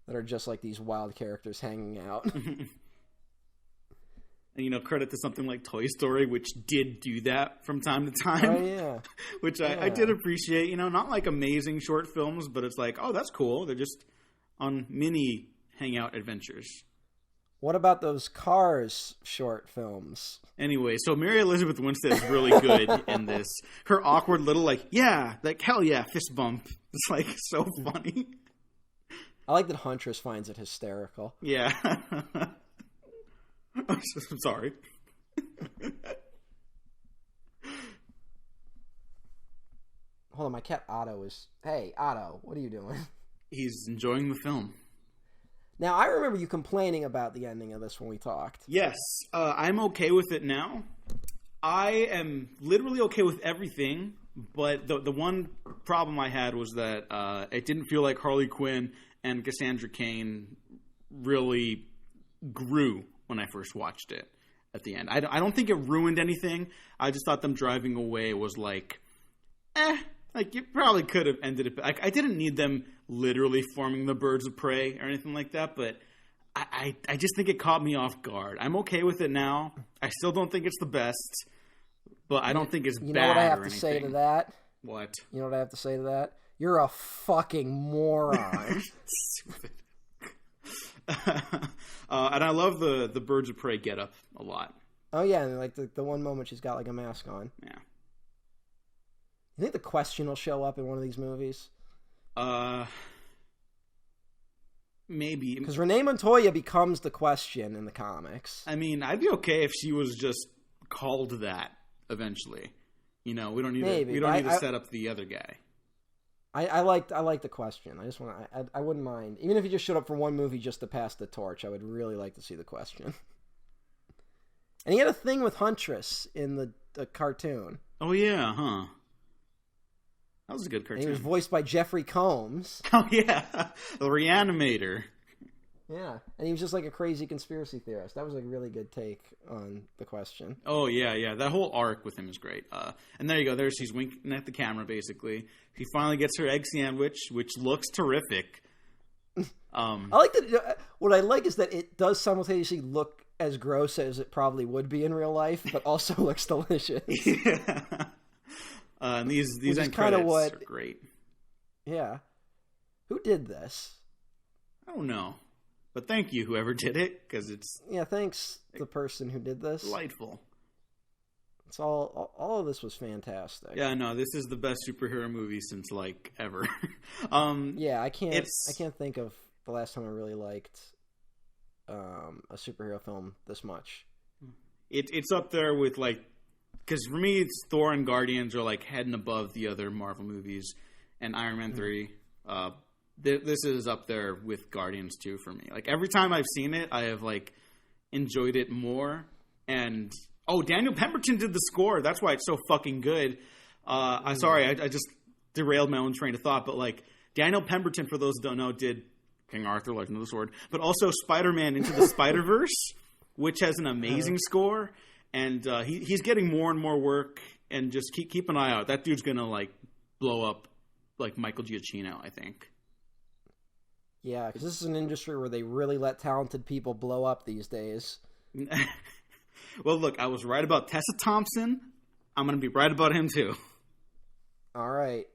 that are just like these wild characters hanging out. And, you know, credit to something like Toy Story, which did do that from time to time. Oh, yeah. Which I did appreciate. You know, not like amazing short films, but it's like, oh, that's cool. They're just on mini hangout adventures. What about those Cars short films? Anyway, so Mary Elizabeth Winstead is really good in this. Her awkward little, like, yeah, like, hell yeah, fist bump. It's, like, so funny. I like that Huntress finds it hysterical. Yeah. I'm sorry. Hold on, my cat Otto is... Hey, Otto, what are you doing? He's enjoying the film. Now, I remember you complaining about the ending of this when we talked. Yes, I'm okay with it now. I am literally okay with everything, but the one problem I had was that it didn't feel like Harley Quinn and Cassandra Cain really grew when I first watched it at the end. I don't think it ruined anything. I just thought them driving away was like, like you probably could have ended it. Like I didn't need them literally forming the birds of prey or anything like that, but I just think it caught me off guard. I'm okay with it now. I still don't think it's the best, but I don't think it's bad. You know what I have to say to that? What? You know what I have to say to that? You're a fucking moron. Stupid. And I love the birds of prey getup a lot. Oh yeah, and like the one moment she's got like a mask on. Yeah. You think the Question will show up in one of these movies? Maybe. Because Renee Montoya becomes the Question in the comics. I mean, I'd be okay if she was just called that eventually. You know, we don't need to set up the other guy. I like the question. I just want I wouldn't mind, even if he just showed up for one movie just to pass the torch. I would really like to see the question. And he had a thing with Huntress in the cartoon. Oh yeah, huh? That was a good cartoon. And he was voiced by Jeffrey Combs. Oh yeah, the Reanimator. Yeah, and he was just like a crazy conspiracy theorist. That was a really good take on the question. Oh yeah. That whole arc with him is great. And there you go. She's winking at the camera. Basically, she finally gets her egg sandwich, which looks terrific. I like that. What I like is that it does simultaneously look as gross as it probably would be in real life, but also looks delicious. Yeah. And these end credits are great. Yeah. Who did this? I don't know. But thank you, whoever did it, because it's... Yeah, thanks the person who did this. Delightful. It's all of this was fantastic. Yeah, no, this is the best superhero movie since, like, ever. Yeah, I can't think of the last time I really liked a superhero film this much. It's up there with, like... Because for me, it's Thor and Guardians are, like, head and above the other Marvel movies. And Iron Man 3... This is up there with Guardians 2 for me. Like, every time I've seen it, I have, like, enjoyed it more. And, Daniel Pemberton did the score. That's why it's so fucking good. I'm sorry, I just derailed my own train of thought. But, like, Daniel Pemberton, for those who don't know, did King Arthur, Legend of the Sword. But also Spider-Man Into the Spider-Verse, which has an amazing score. And he's getting more and more work. And just keep an eye out. That dude's going to, like, blow up like Michael Giacchino, I think. Yeah, because this is an industry where they really let talented people blow up these days. Well, look, I was right about Tessa Thompson. I'm going to be right about him, too. All right.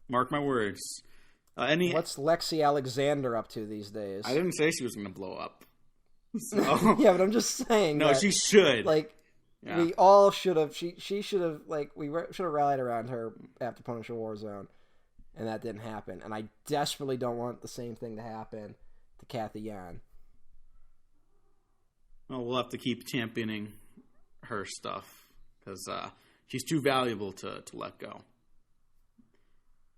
Mark my words. What's Lexi Alexander up to these days? I didn't say she was going to blow up. So... Yeah, but I'm just saying. No, she should. Like, yeah. We all should have. She should have, like, we should have rallied around her after Punisher Warzone. And that didn't happen. And I desperately don't want the same thing to happen to Kathy Yan. Well, we'll have to keep championing her stuff. Because she's too valuable to let go.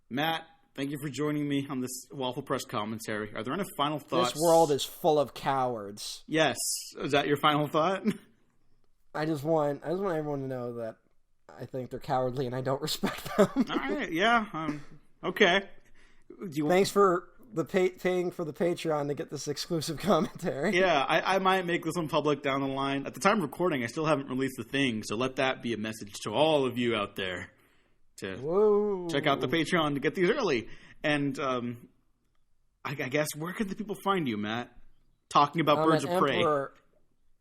Matt, thank you for joining me on this Waffle Press commentary. Are there any final thoughts? This world is full of cowards. Yes. Is that your final thought? I just want everyone to know that I think they're cowardly and I don't respect them. All right. Yeah. Okay. Thanks for paying for the Patreon to get this exclusive commentary. Yeah, I might make this one public down the line. At the time of recording, I still haven't released the thing, so let that be a message to all of you out there to check out the Patreon to get these early. And I guess, where can the people find you, Matt? Talking about Birds of Prey. Emperor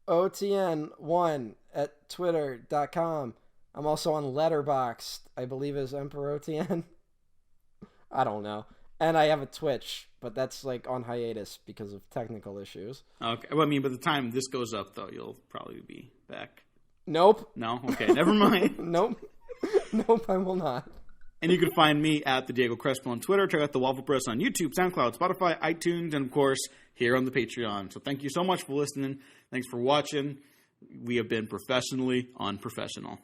OTN1 at twitter.com. I'm also on Letterboxd, I believe is Emperor OTN. I don't know. And I have a Twitch, but that's like on hiatus because of technical issues. Okay. Well, I mean, by the time this goes up, though, you'll probably be back. Nope. No? Okay, never mind. Nope, I will not. And you can find me at the Diego Crespo on Twitter. Check out the Waffle Press on YouTube, SoundCloud, Spotify, iTunes, and, of course, here on the Patreon. So thank you so much for listening. Thanks for watching. We have been professionally unprofessional.